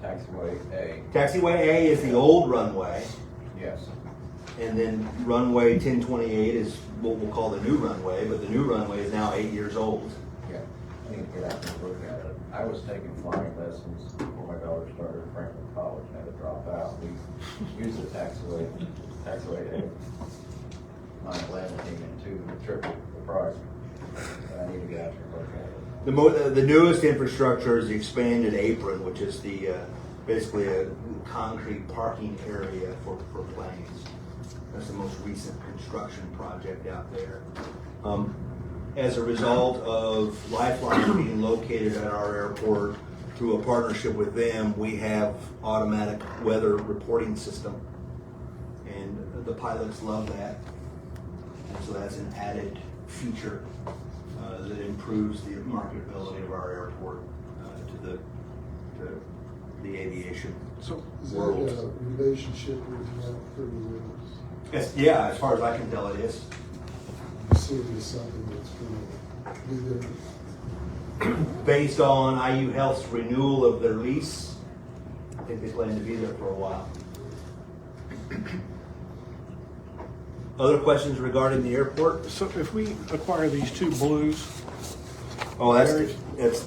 taxiway A? Taxiway A is the old runway, Yes. and then runway 1028 is what we'll call the new runway, but the new runway is now 8 years old. Yeah. I need to get out and look at it. I was taking flying lessons before my daughter started at Franklin College and had to drop out. We used the taxiway A. 9/11 came in too, triple the price. But I need to get out there and look at it. The newest infrastructure is the expanded apron, which is the basically a concrete parking area for planes. That's the most recent construction project out there. As a result of Lifeline being located at our airport, through a partnership with them, we have automatic weather reporting system, and the pilots love that. And so that's an added feature that improves the marketability of our airport to the aviation So Is that world. a relationship with Mount Pretty Rivers? Yes, yeah, as far as I can tell, it is. You see it as something that's going to be there? Based on IU Health's renewal of their lease, I think they plan to be there for a while. Other questions regarding the airport? So if we acquire these two blues, Oh,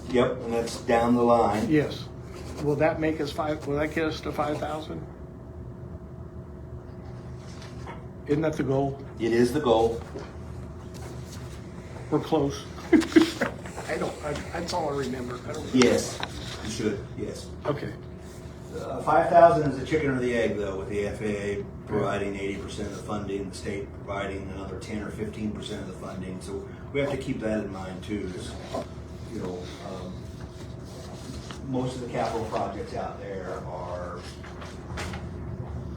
yep, and that's down the line. yes, will that make us will that get us to 5,000? Isn't that the goal? It is the goal. We're close. That's all I remember. I don't. Yes, you should, yes. Okay. 5,000 is the chicken or the egg, though, with the FAA providing 80% of the funding, the state providing another 10 or 15% of the funding. So we have to keep that in mind too. Is, most of the capital projects out there are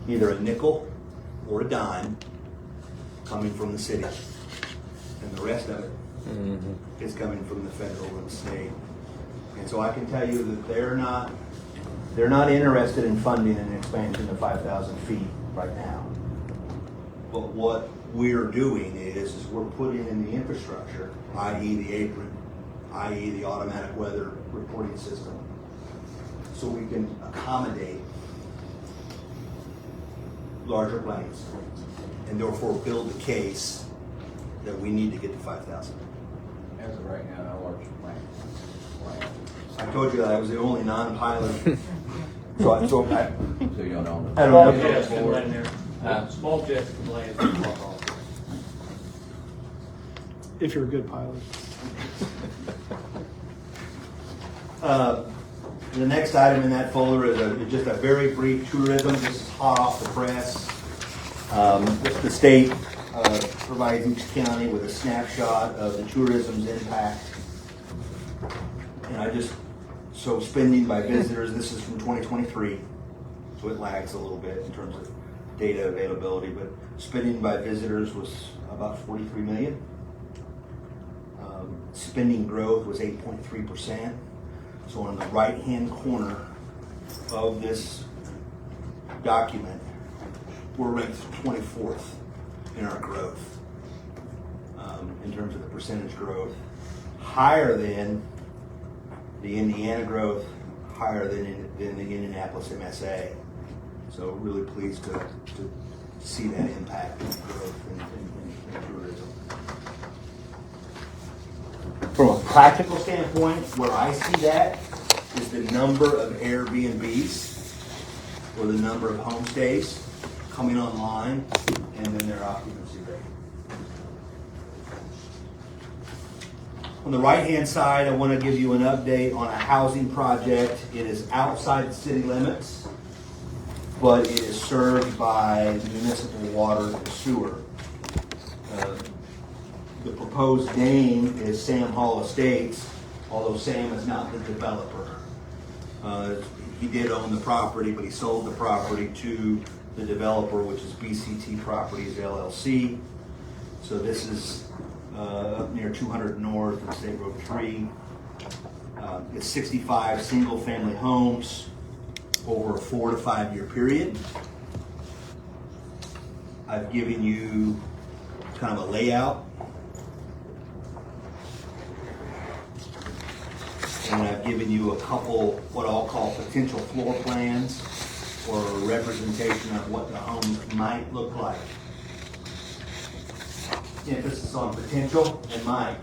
either a nickel or a dime coming from the city, and the rest of it is coming from the federal and state. And so I can tell you that they're not interested in funding an expansion to 5,000 feet right now. But what we're doing is we're putting in the infrastructure, i.e. the apron, i.e. the automatic weather reporting system, so we can accommodate larger planes and therefore build the case that we need to get to 5,000. As of right now, how large is the plan? I told you that I was the only non-pilot. So I So you don't own I don't know. Jets can land there. Small jets can land. If you're a good pilot. The next item in that folder is just a very brief tourism. This is hot off the press. The state provides each county with a snapshot of the tourism's impact. And so spending by visitors, this is from 2023, so it lags a little bit in terms of data availability, but spending by visitors was about 43 million. Spending growth was 8.3%. So on the right-hand corner of this document, we're ranked 24th in our growth, in terms of the percentage growth, higher than the Indiana growth, higher than the Indianapolis MSA. So really pleased to see that impact of growth in tourism. From a practical standpoint, where I see that is the number of Airbnbs or the number of homestays coming online and then their occupancy rate. On the right-hand side, I want to give you an update on a housing project. It is outside the city limits, but it is served by municipal water and sewer. The proposed name is Sam Hall Estates, although Sam is not the developer. He did own the property, but he sold the property to the developer, which is BCT Properties LLC. So this is up near 200 North and State Road 3. It's 65 single-family homes over a 4 to 5 year period. I've given you kind of a layout. And I've given you a couple, what I'll call potential floor plans or a representation of what the homes might look like. Emphasis on potential and might.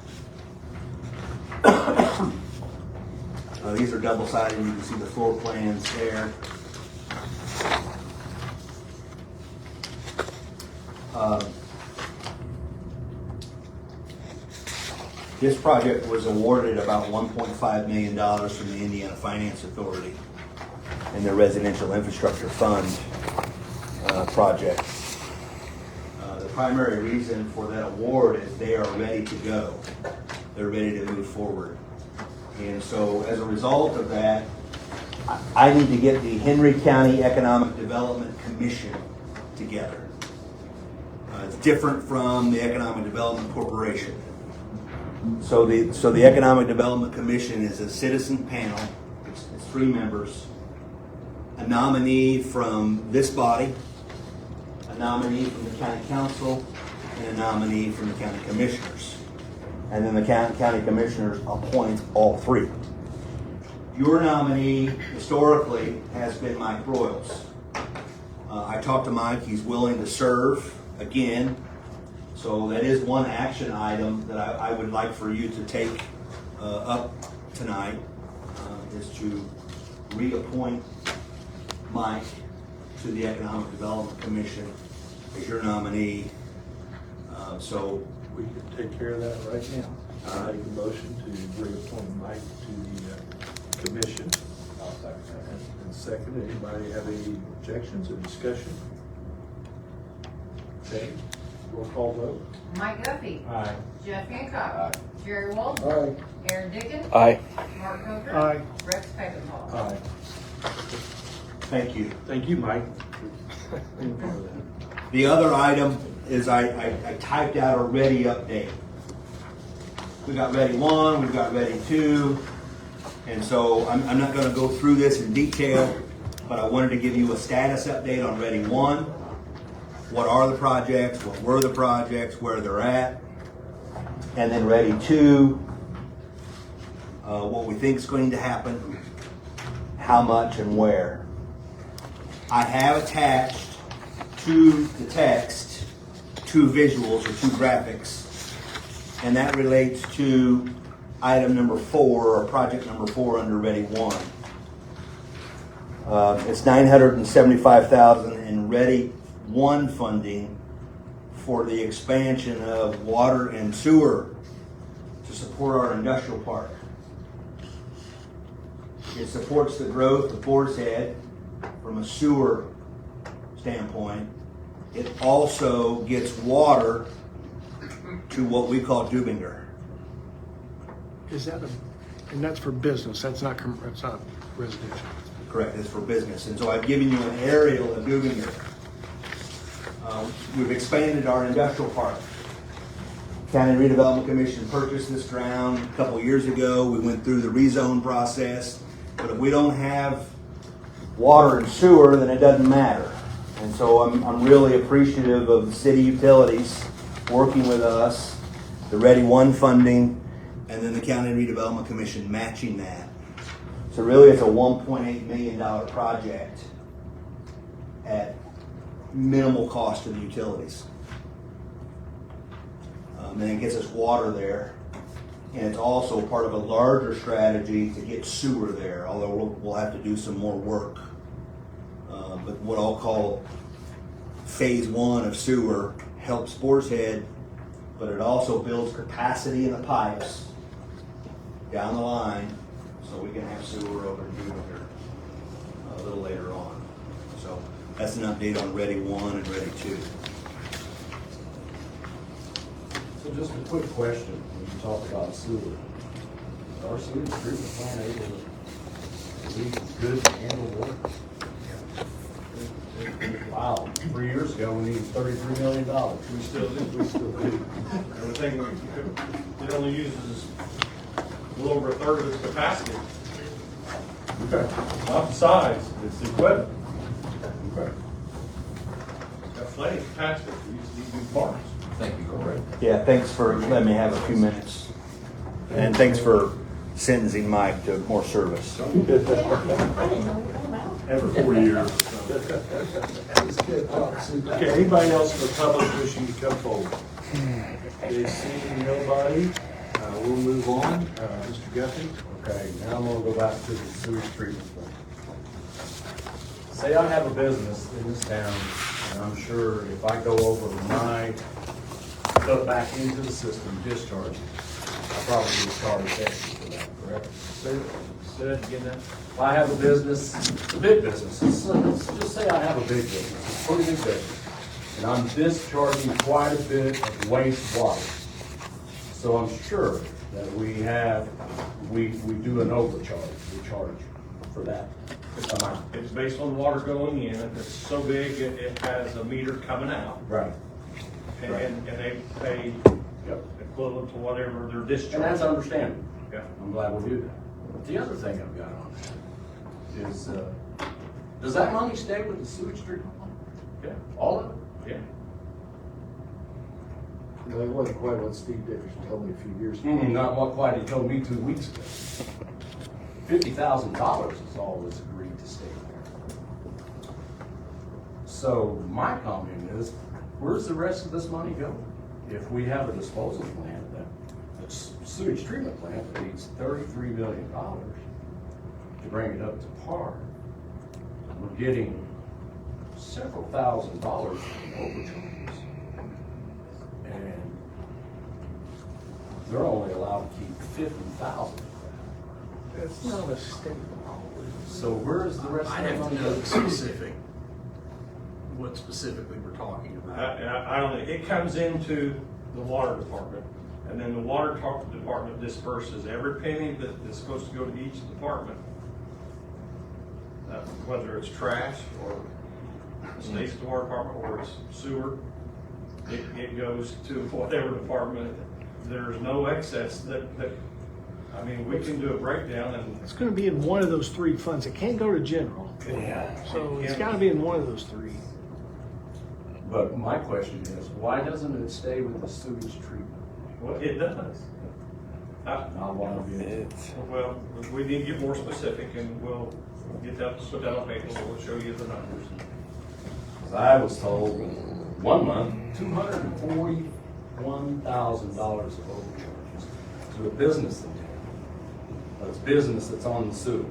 These are double-sided. You can see the floor plans there. This project was awarded about $1.5 million from the Indiana Finance Authority in their Residential Infrastructure Fund project. The primary reason for that award is they are ready to go. They're ready to move forward. And so as a result of that, I need to get the Henry County Economic Development Commission together. It's different from the Economic Development Corporation. So the Economic Development Commission is a citizen panel. It's 3 members, a nominee from this body, a nominee from the county council, and a nominee from the county commissioners. And then the county commissioners appoint all 3. Your nominee historically has been Mike Broyles. I talked to Mike. He's willing to serve again. So that is one action item that I would like for you to take up tonight, is to reappoint Mike to the Economic Development Commission as your nominee. So We can take care of that right now. I make a motion to reappoint Mike to the commission. I'll second that. And second, anybody have any objections or discussion? Okay, roll call vote. Mike Duffy. Aye. Jeff Hancock. Aye. Jerry Wolf. Aye. Aaron Dickens. Aye. Mark Coker. Aye. Rex Fagenthal. Aye. thank you. Thank you, Mike. The other item is I typed out a ready update. We got ready 1, we've got ready 2, and so I'm not going to go through this in detail, but I wanted to give you a status update on ready 1. What are the projects? What were the projects? Where they're at? And then ready 2, what we think is going to happen, how much and where. I have attached to the text 2 visuals or 2 graphics, and that relates to item number 4 or project number 4 under Ready 1. It's $975,000 in Ready 1 funding for the expansion of water and sewer to support our industrial park. It supports the growth of Boar's Head from a sewer standpoint. It also gets water to what we call Dubinger. Is that and that's for business, that's not residential. Correct, it's for business. And so I've given you an aerial of Dubinger. We've expanded our industrial park. County Redevelopment Commission purchased this ground a couple years ago. We went through the rezone process. But if we don't have water and sewer, then it doesn't matter. And so I'm really appreciative of the city utilities working with us, the Ready 1 funding, and then the County Redevelopment Commission matching that. So really it's a $1.8 million project at minimal cost to the utilities. And it gets us water there. And it's also part of a larger strategy to get sewer there, although we'll have to do some more work. But what I'll call phase 1 of sewer helps Boar's Head, but it also builds capacity in the pipes down the line, so we can have sewer over in Jupiter a little later on. So that's an update on Ready 1 and Ready 2. So just a quick question, when you talk about sewer, is our sewage treatment plant able to be good to handle water? Wow, 3 years ago, we needed $33 million. We still do. Everything, it only uses a little over a third of its capacity. Okay. Not the size, it's the equipment. Okay. It's got plenty of capacity to use these new parts. Thank you, Corey. Yeah, thanks for letting me have a few minutes. And thanks for sentencing Mike to more service. Every 4 years. Let's get Pop Super. Okay, anybody else in the public wishing to come forward? Okay, seeing nobody, we'll move on. Mr. Guthrie? Okay, now I'm gonna go back to the sewage treatment plant. Say I have a business in this town, and I'm sure if I go over my, go back into the system, discharge, I probably would charge extra for that, correct? Say that again now. If I have a business, a big business, let's just say I have a big business, it's a pretty big business, and I'm discharging quite a bit of wastewater. So I'm sure that we do an overcharge, we charge for that amount. It's based on the water going in. If it's so big, it has a meter coming out. Right. And they pay Yep. equivalent to whatever their discharge. And that's understandable. Yeah. I'm glad we do that. But the other thing I've got on that is, does that money stay with the sewage treatment plant? Yeah. All of it? Yeah. No, it wasn't quite what Steve Dickerson told me a few years ago. Not what quite he told me 2 weeks ago. $50,000 is all that's agreed to stay there. So my comment is, where's the rest of this money go? If we have a disposal plant, a sewage treatment plant that needs $33 million to bring it up to par, we're getting several $1,000s in overcharges. And they're only allowed to keep 50,000. That's not a state law. So where's the rest I'd of the have to money? know the specific, what specifically we're talking about. I don't know. It comes into the water department, and then the water department disperses every penny that's supposed to go to each department. Whether it's trash or the state's water department or it's sewer, it goes to whatever department. There's no excess I mean, we can do a breakdown and. It's gonna be in one of those three funds. It can't go to general. Yeah. So it's gotta be in one of those three. But my question is, why doesn't it stay with the sewage treatment? Well, it does. Not why we. Well, we need to get more specific and we'll get that, put that on paper, and we'll show you the numbers. I was told 1 month, $241,000 of overcharges to a business in town. That's business that's on the sewage.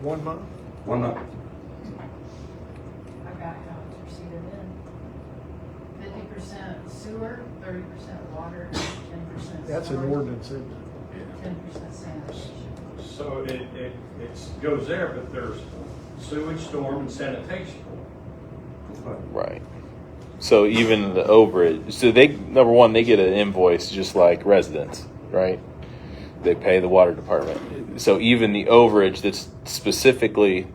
1 month. 1 month. I got how it's received in. 50% sewer, 30% water, 10% That's an storage, ordinance, isn't it? 10% sanitation. So it goes there, but there's sewage, storm, and sanitation. Right. So even the overage, so they, number one, they get an invoice just like residents, right? They pay the water department. So even the overage that's specifically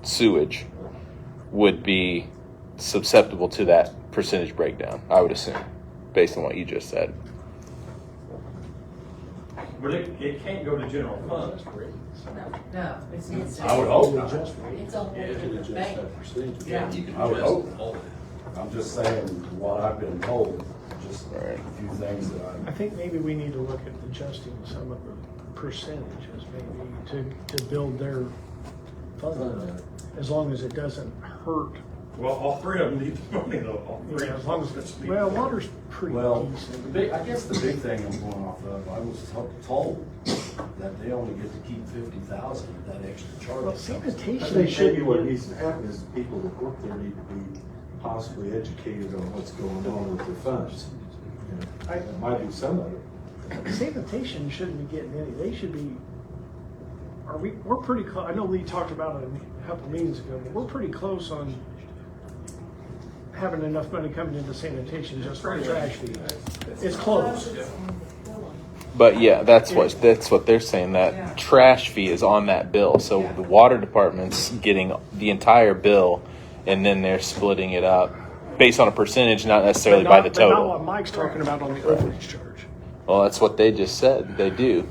sewage would be susceptible to that percentage breakdown, I would assume, based on what you just said. But it can't go to general fund. No, it's. I would hope not. It's only the bank. Yeah, you can I would adjust hope. all of it. I'm just saying what I've been told, just Right. a few things that I think maybe we need to look at adjusting some of the percentages, maybe to build their fund, as long as it doesn't hurt. Well, all three of them need the money though. All three. As long as well, water's pretty Well, decent. I guess the big thing I'm going off of, I was told that they only get to keep 50,000 of that extra charge. Well, I sanitation think should maybe what needs to happen is the people that work there need to be possibly educated on what's going on with their funds. You know, It might be some of it Sanitation shouldn't be getting any, they should be, we're pretty close, I know Lee talked about it a couple meetings ago, but we're pretty close on having enough money coming into sanitation just for the trash fee. It's close. But yeah, that's what they're saying. That trash fee is on that bill. So the water department's getting the entire bill, and then they're splitting it up based on a percentage, not necessarily by the But not total. what Mike's talking about on the overage charge. Well, that's what they just said. They do.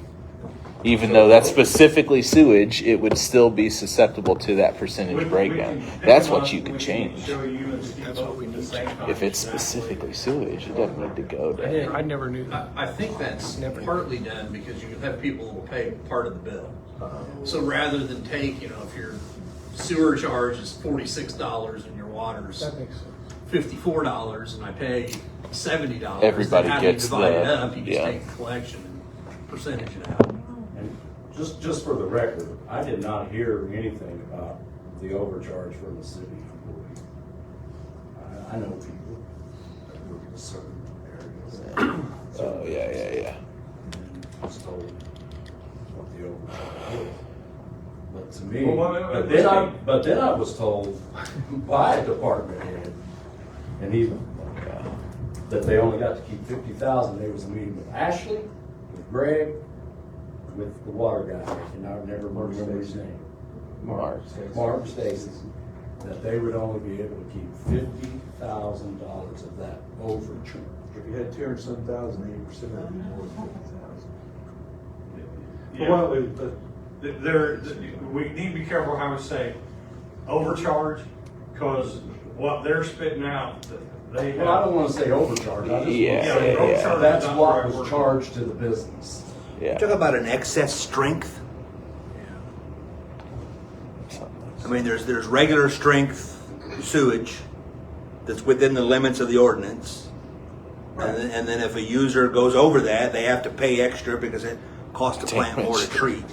Even though that's specifically sewage, it would still be susceptible to that percentage breakdown. That's what you could change. That's what we need to change. If it's specifically sewage, it doesn't need to go there. I never knew that. I think that's partly done because you have people who will pay part of the bill. So rather than take, if your sewer charge is $46 and your water's That makes sense. $54 and I pay $70, Everybody then how gets do you divide it the- up? You just yeah. take the collection and percentage it out. And just for the record, I did not hear anything about the overcharge from the city employees. I know people that work in certain areas. Oh, yeah. And was told what the overcharge was. But to me, Well, but then I was told by a department head, and that they only got to keep 50,000. There was a meeting with Ashley, with Greg, with the water guy, and I never remember his name. Mark Stacy, that they would only be able to keep $50,000 of that overcharge. If you had 200-some thousand, 80% of it more than 50,000. Yeah. Well, We need to be careful how we say overcharge, because what they're spitting out, they have. Well, I don't want to say overcharge. I just Yeah, want to say overcharge that's is not what the right was word. charged to the business. Yeah. Talk about an excess strength. I mean, there's regular strength sewage that's within the limits of the ordinance. And then if a user goes over that, they have to pay extra because it costs the plant more to treat.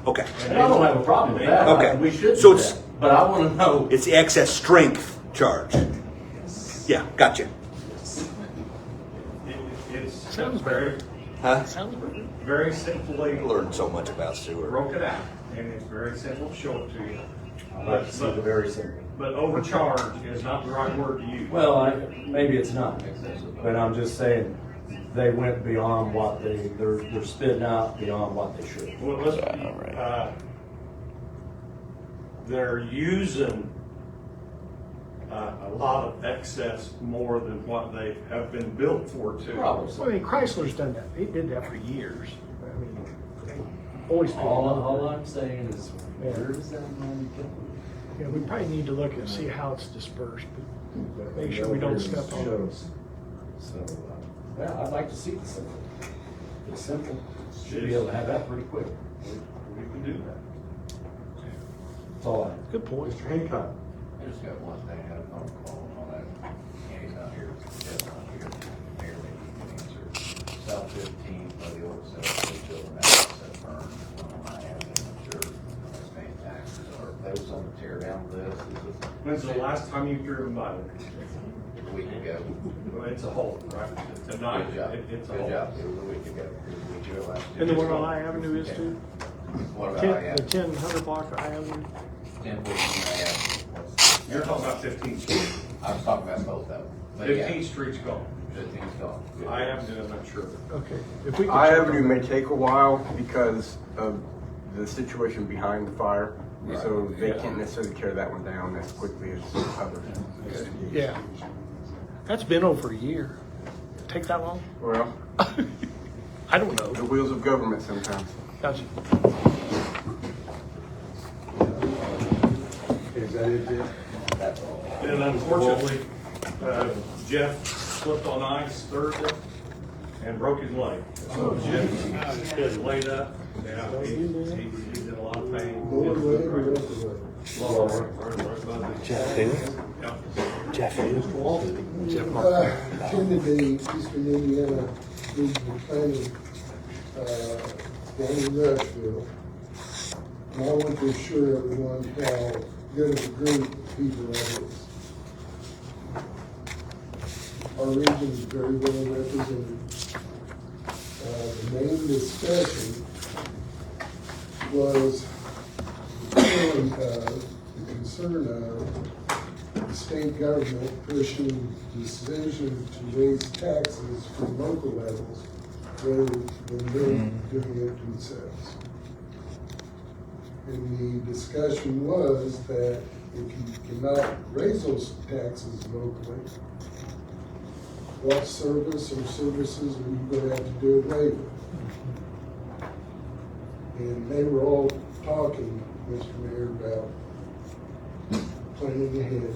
Okay. And I don't have a problem with that. Okay. We should So do it's- that. But I want to know. It's the excess strength charge. Yeah, gotcha. It's Sounds very, Huh? very simply I learned so much about sewer. broke it out, and it's very simple to show it to you. I like to see the very simple. But overcharge is not the right word to use. Well, maybe it's not, but I'm just saying they went beyond what they're spitting out beyond what they should. Well, let's, Yeah, right. they're using a lot of excess more than what they have been built for too. Probably. Well, I mean, Chrysler's done that. They did that for years. I mean, always paid. All I'm saying is, where does that money go? Yeah, we probably need to look and see how it's dispersed, but make sure we don't step on it. So, yeah, I'd like to see the simple. It's simple. Should be able to have that pretty quick. We can do that. That's all I have. Good point. Mr. Hancock. I just got one thing, I had a phone call on that, Andy's not here, Jeff's not here, Mayor maybe you can answer. South 15th, by the old South, the children house that burned, on my avenue, I'm sure, that's paying taxes, are those on the tear down list? Is it When's the last time you've driven by there? a week ago? Well, it's a hole, right? Tonight, Good job, it's a good hole. job, it was a week ago, it was a week ago last year. And the one on I Avenue is too? What about I The 1000 block of I Avenue? 10-15? You're talking about 15th Street. I was talking about both of them. But yeah, 15th Street's gone. 15th's gone. Good. I am doing, I'm not sure. Okay. If we could I check Avenue on may that. take a while because of the situation behind the fire. So they can't necessarily tear that one down as quickly as others. Yeah. That's been over a year. Take that long? Well, I don't know. the wheels of government sometimes. Gotcha. Is that it, Jeff? That's all. And unfortunately, Jeff slipped on ice Thursday and broke his leg. So Jeff is laid up. Yeah, he's in a lot of pain. Lower leg or upper leg? Lower. Jeff who? Yeah. Jeff who? Attended the Eastern Indiana Regional Planning, down in Rushville. And I want to assure everyone how good of a group people that is. Our region is very well represented. The main discussion was the concern of the state government pushing decision to raise taxes from local levels rather than them doing it themselves. And the discussion was that if you cannot raise those taxes locally, what service or services are you going to have to do away with? And they were all talking, Mr. Mayor, about planning ahead.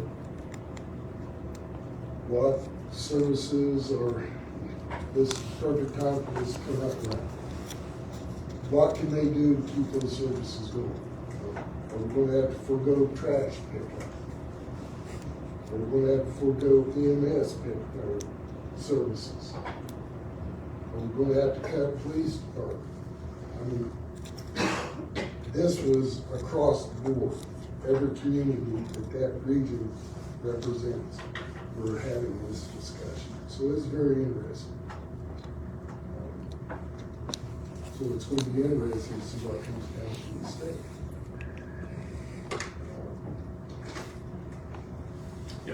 What services are, this is the perfect time for this to come up around. What can they do to keep those services going? Are we going to have to forego trash pickup? Are we going to have to forego EMS pickup services? Are we going to have to cut police department? I mean, this was across the board. Every community that region represents, we're having this discussion. So it's very interesting. So it's going to be interesting to see what comes down from the state.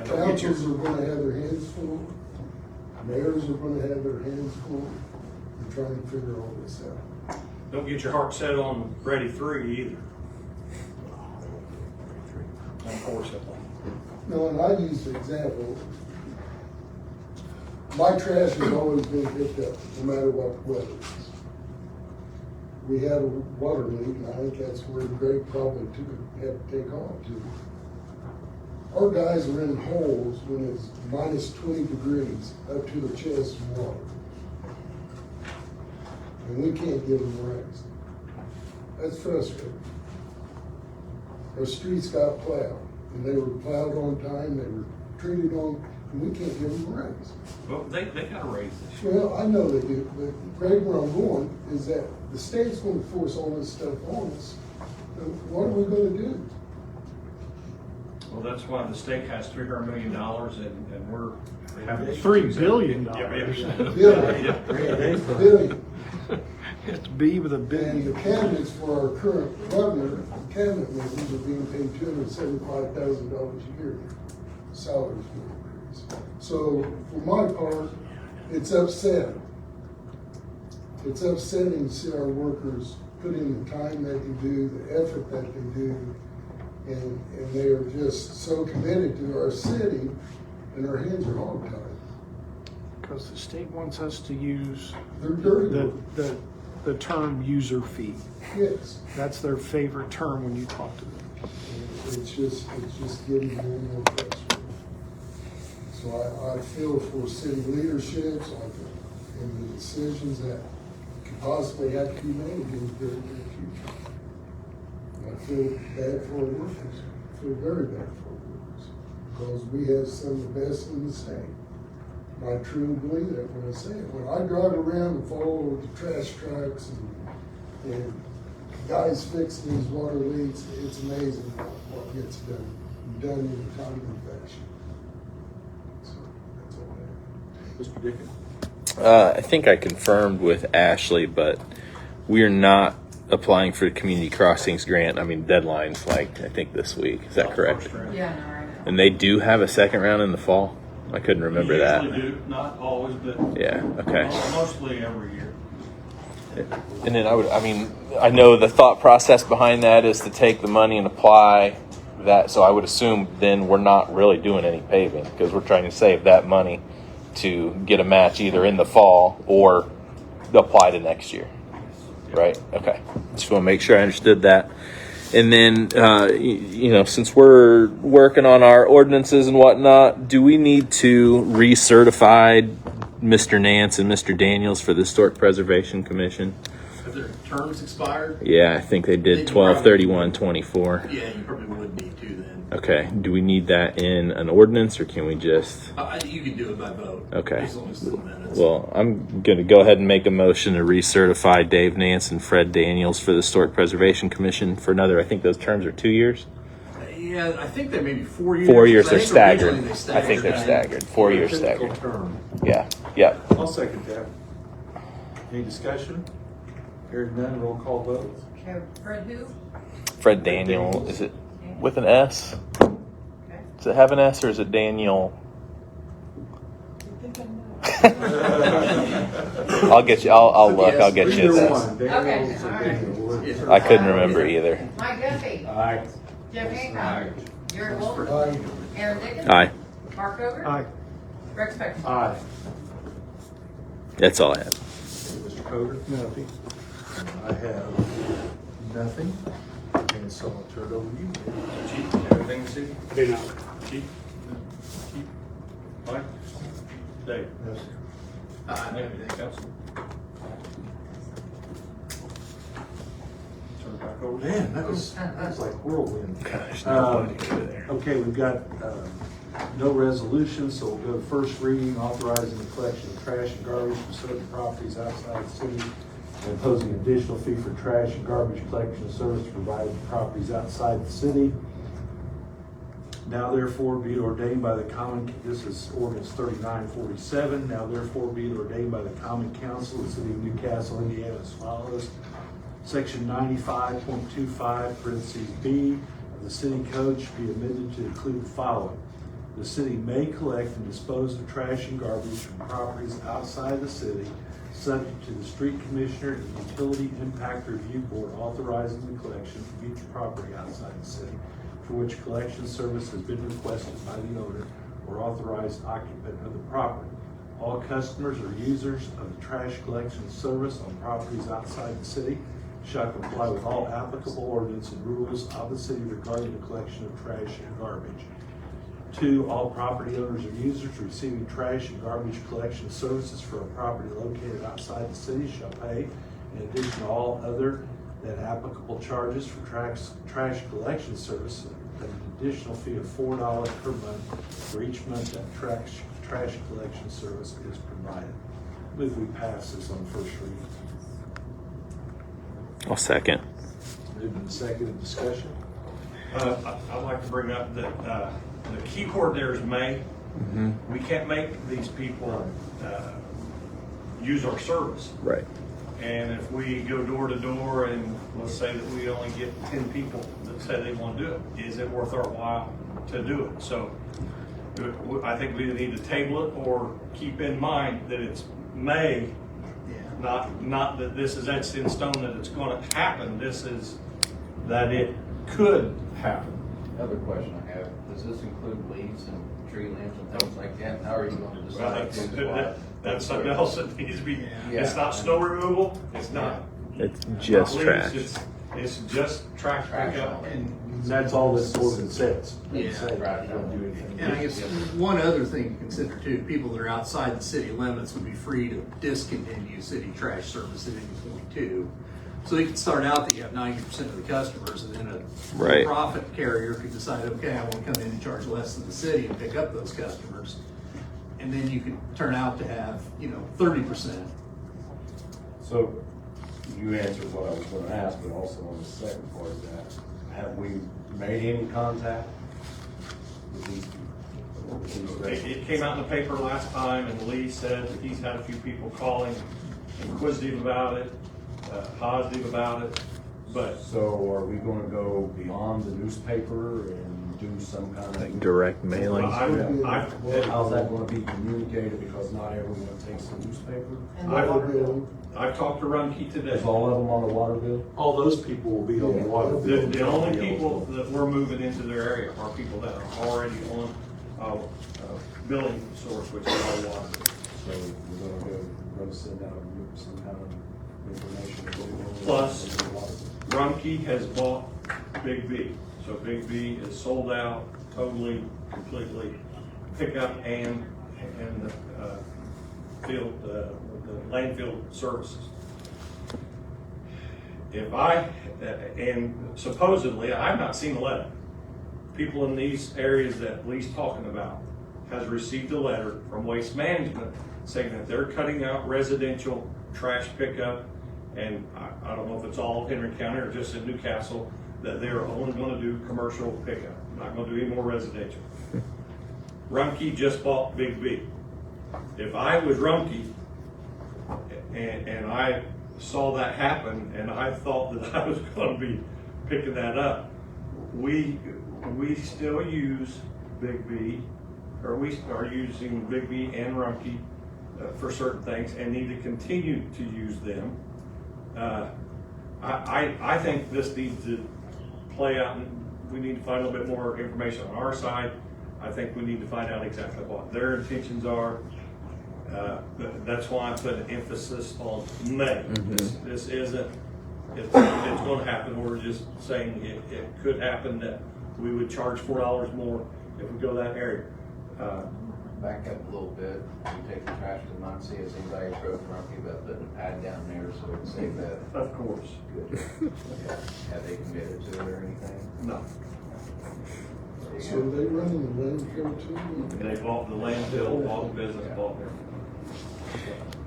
Councils are going to have their hands full. Mayors are going to have their hands full. We're trying to figure all this out. Don't get your heart set on Ready 3 either. Unfortunately. No, and I use the example. My trash has always been picked up, no matter what the weather is. We had a water leak, and I think that's where Greg probably had to take off too. Our guys are in holes when it's minus 20 degrees up to the chest of water. And we can't give them rest. That's frustrating. Our streets got plowed, and they were plowed on time, they were treated on, and we can't give them rest. Well, they got to raise this year. Well, I know they do, but Greg, where I'm going is that the state's going to force all this stuff on us. What are we going to do? Well, that's why the state has $300 million and we're having. $3 billion. Billion. It's to be with a And billion. the candidates for our current governor, cabinet members are being paid $275,000 a year. Salaries will increase. So for my part, it's upsetting. It's upsetting to see our workers put in the time that they do, the effort that they do, and they are just so committed to our city, and our hands are hog-tied. Because the state wants us to use They're dirty. the term user fee. Yes. That's their favorite term when you talk to them. It's just getting more and more frustrating. So I feel for city leaderships and the decisions that could possibly have to be made in the very near future. I feel bad for our workers. I feel very bad for our workers because we have some of the best in the state. I truly believe that when I say it. When I drive around and follow the trash trucks and guys fixing these water leaks, it's amazing what gets done in a timely fashion. So that's all I have. Mr. Dickens? I think I confirmed with Ashley, but we're not applying for the community crossings grant. I mean, deadline's like, I think this week. Is that correct? Yeah, no, I know. And they do have a second round in the fall? I couldn't remember that. Usually do, not always, but. Yeah, okay. Mostly every year. And then I know the thought process behind that is to take the money and apply that. So I would assume then we're not really doing any paving because we're trying to save that money to get a match either in the fall or apply to next year. Right? Okay. Just want to make sure I understood that. And then, since we're working on our ordinances and whatnot, do we need to recertify Mr. Nance and Mr. Daniels for the Historic Preservation Commission? Have their terms expired? Yeah, I think they did 12/31/24. Yeah, you probably would need to then. Okay. Do we need that in an ordinance or can we just... You can do it by vote. Okay. As long as it's in the minutes. Well, I'm going to go ahead and make a motion to recertify Dave Nance and Fred Daniels for the Historic Preservation Commission for another, I think those terms are 2 years? Yeah, I think they may be 4 years. 4 years, I they're think staggered. originally they I think they're staggered. 4 years Typical staggered. term. Yeah, yeah. I'll second that. Any discussion? Hearing none, roll call vote. Fred who? Fred Daniel, is it with an S? Does it have an S or is it Daniel? I'll get you. I'll look. I'll get you Either this. one, Daniel Okay, or all right. Daniel. I couldn't remember either. Mike Duffy. Aye. Jeff Hancock. Jared Wolf. Aye. Aaron Dickens. Aye. Mark Over. Aye. Rex Beckman. Aye. That's all I have. Mr. Coder? Nothing. I have nothing, and so I'll turn it over to you. Chief, everything to see? Be now. Chief? Chief? Mike? Dave? Yes, sir. Anything else? Turn it back over. Man, that was like whirlwind. Gosh, nobody over there. Okay, we've got no resolution, so we'll go to first reading, authorizing the collection of trash and garbage from certain properties outside the city, and imposing additional fee for trash and garbage collection service provided to properties outside the city. Now therefore be it ordained by the common, this is ordinance 3947, now therefore be it ordained by the common council of the city of Newcastle, Indiana as follows. Section 95.25, parentheses B of the city code should be amended to include the following. The city may collect and dispose of trash and garbage from properties outside the city, subject to the street commissioner and utility impact review board authorizing the collection from each property outside the city for which collection service has been requested by the owner or authorized occupant of the property. All customers or users of the trash collection service on properties outside the city shall comply with all applicable ordinance and rules of the city regarding the collection of trash and garbage. 2, all property owners or users receiving trash and garbage collection services for a property located outside the city shall pay, in addition to all other than applicable charges for trash collection service, an additional fee of $4 per month for each month that trash collection service is provided. Move we pass this on first reading. I'll second. Moved and seconded, discussion. I'd like to bring up that the key word there is may. We can't make these people use our service. Right. And if we go door to door and let's say that we only get 10 people that say they want to do it, is it worth our while to do it? So I think we either need to table it or keep in mind that it's may, not that this is etched in stone that it's going to happen. This is that it could happen. Another question I have, does this include leaves and tree limbs and things like that? How are you going to Well, decide that's something else that needs to be, it's not snow removal, it's not. It's just not trash. leaves, It's just trash pickup. And that's all this ordinance says. Yeah. Doesn't say you don't do anything. And I guess one other thing to consider too, people that are outside the city limits would be free to discontinue city trash service at any point too. So you could start out that you have 90% of the customers, and then a Right. profit carrier could decide, okay, I want to come in and charge less than the city and pick up those customers. And then you could turn out to have, 30%. So you answered what I was gonna ask, but also on the second part of that, have we made any contact with these people? With these residents? It came out in the paper last time, and Lee said that he's had a few people calling, inquisitive about it, positive about it, but So are we gonna go beyond the newspaper and do some kind of? Like direct mailing. How's that gonna be communicated, because not everyone takes the newspaper? I've talked to Rumpke today. Is all of them on the water bill? All those people will be on the water bill. The only people that we're moving into their area are people that are already on billing source, which is our water. So we're gonna send out some kind of information. Plus, Rumpke has bought Big B. So Big B is sold out totally, completely, pickup and the field, the landfill services. And supposedly, I've not seen a letter. People in these areas that Lee's talking about has received a letter from Waste Management saying that they're cutting out residential trash pickup, and I don't know if it's all Henry County or just in Newcastle, that they're only gonna do commercial pickup, not gonna do any more residential. Rumpke just bought Big B. If I was Rumpke And I saw that happen, and I thought that I was gonna be picking that up. We still use Big B, or we are using Big B and Rumpke for certain things, and need to continue to use them. I think this needs to play out, and we need to find a little bit more information on our side. I think we need to find out exactly what their intentions are. That's why I put an emphasis on May. This isn't, it's going to happen. We're just saying it could happen that we would charge $4 more if we go that area. Back up a little bit, we take the trash to Muncie, has anybody approached Rumpke about putting a pad down there so we can save that? Of course. Good. Yeah. Have they committed to it or anything? No. So are they running the landfill too? They bought the landfill, bought the business, bought their.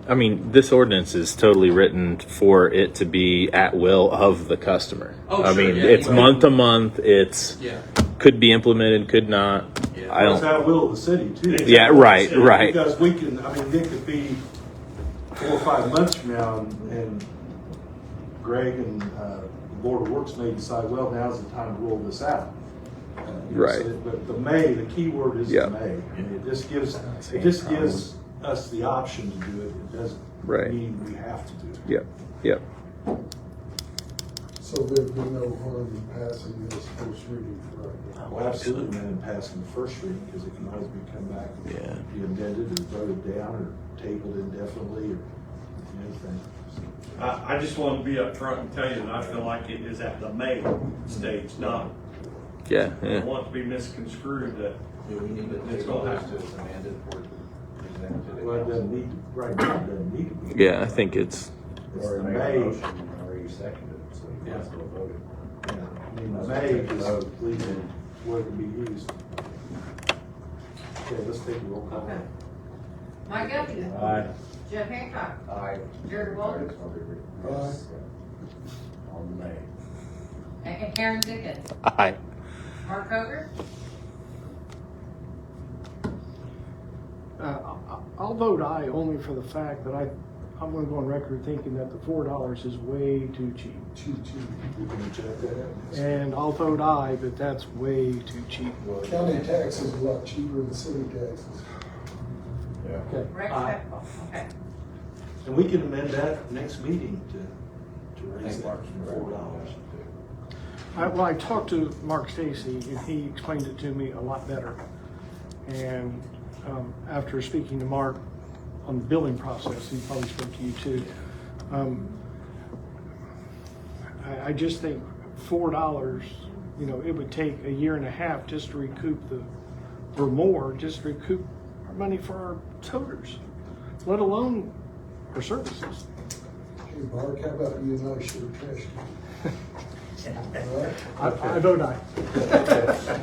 I mean, this ordinance is totally written for it to be at will of the customer. Oh, I sure, mean, yeah, it's you- month to month. It's Yeah. could be implemented, could not. Yeah. I It's don't. at will of the city too. It's Yeah, at will of the right, city, right. Because we can, I mean, it could be 4 or 5 months from now, and Greg and the Board of Works may decide, well, now's the time to roll this out. Right. But the May, the key word is Yeah. the May. And it just gives us the option to do it. It doesn't Right. mean we have to do it. Yep. Yep. So there'd be no harm in passing this first reading for right now. Well, absolutely, man, in passing the first reading, because it can always be come back, Yeah. be amended or voted down or tabled indefinitely or anything. I just want to be upfront and tell you that I feel like it is at the May stage, not, Yeah. I Yeah. don't want to be misconstrued that Do we need to It's table gonna this happen. to its amended for it to present to the Well, it doesn't council? need, to right now, it doesn't need to be. Yeah. I think it's. It's Or the make a May. motion, or you seconded it, so you Yeah. can still vote it. Yeah, I mean, the May is leaving where it can be used. Okay, let's take a roll call. Okay. Mike Guthrie. Aye. Jeff Hancock. Aye. Jared Walters. Aye. On the May. And Karen Dickens. Aye. Mark Hoger. I'll vote aye only for the fact that I'm going to go on record thinking that the $4 is way too cheap. Cheat. We can check that out. And I'll vote aye, but that's way too cheap. County tax is a lot cheaper than city taxes. Yeah. Okay. Rex Aye. Beckles. Okay. And we can amend that next meeting to raise that to $4. Well, I talked to Mark Stacy, and he explained it to me a lot better. And after speaking to Mark on the billing process, he probably spoke to you too. I just think $4, you know, it would take a year and a half just to recoup or more, just to recoup our money for our toters, let alone our services. Hey, Mark, how about you and I share trash can? All right? I vote aye.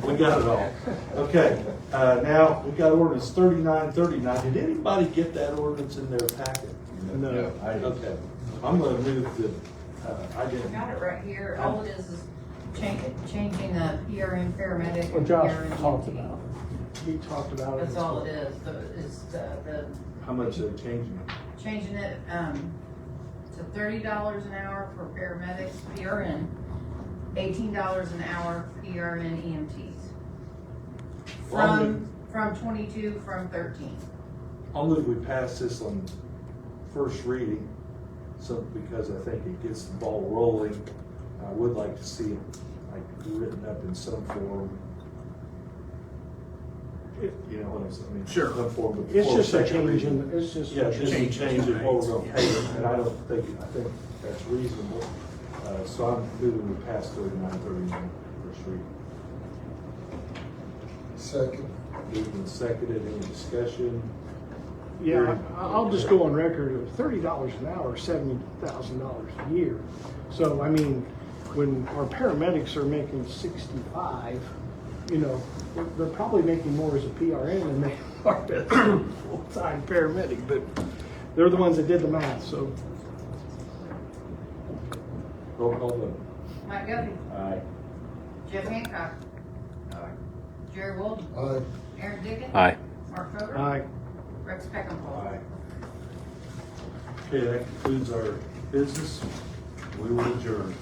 We got it all. Okay, now we got ordinance 3939. Did anybody get that ordinance in their packet? No. Okay, I'm gonna move the, I didn't. Got it right here. All it is changing the PRN paramedic. What and Josh PRN talked EMT. about. He talked about it. That's all it is. Is the How much are they changing? changing it to $30 an hour for paramedics, PRN, $18 an hour PRN EMTs. From 22, from 13. I'll move we pass this on first reading, so, because I think it gets the ball rolling. I would like to see it like written up in some form. You know what I'm saying? I mean, Sure. Some form of. It's just a second change reading. in, it's just. Yeah, just a Change change in in what we're rates. gonna pay them, and I think that's reasonable. So I'm moving to pass 3939 first reading. Second. Moved and seconded, any discussion? Yeah, I'll just go on record of $30 an hour, $70,000 a year. So, I mean, when our paramedics are making 65, you know, they're probably making more as a PRN than they are as a full-time paramedic, but they're the ones that did the math, so. Roll call vote. Mike Guthrie. Aye. Jeff Hancock. Aye. Jerry Walden. Aye. Aaron Dickens. Aye. Mark Hoger. Aye. Rex Peckinpah. Aye. Okay, that concludes our business. We will adjourn.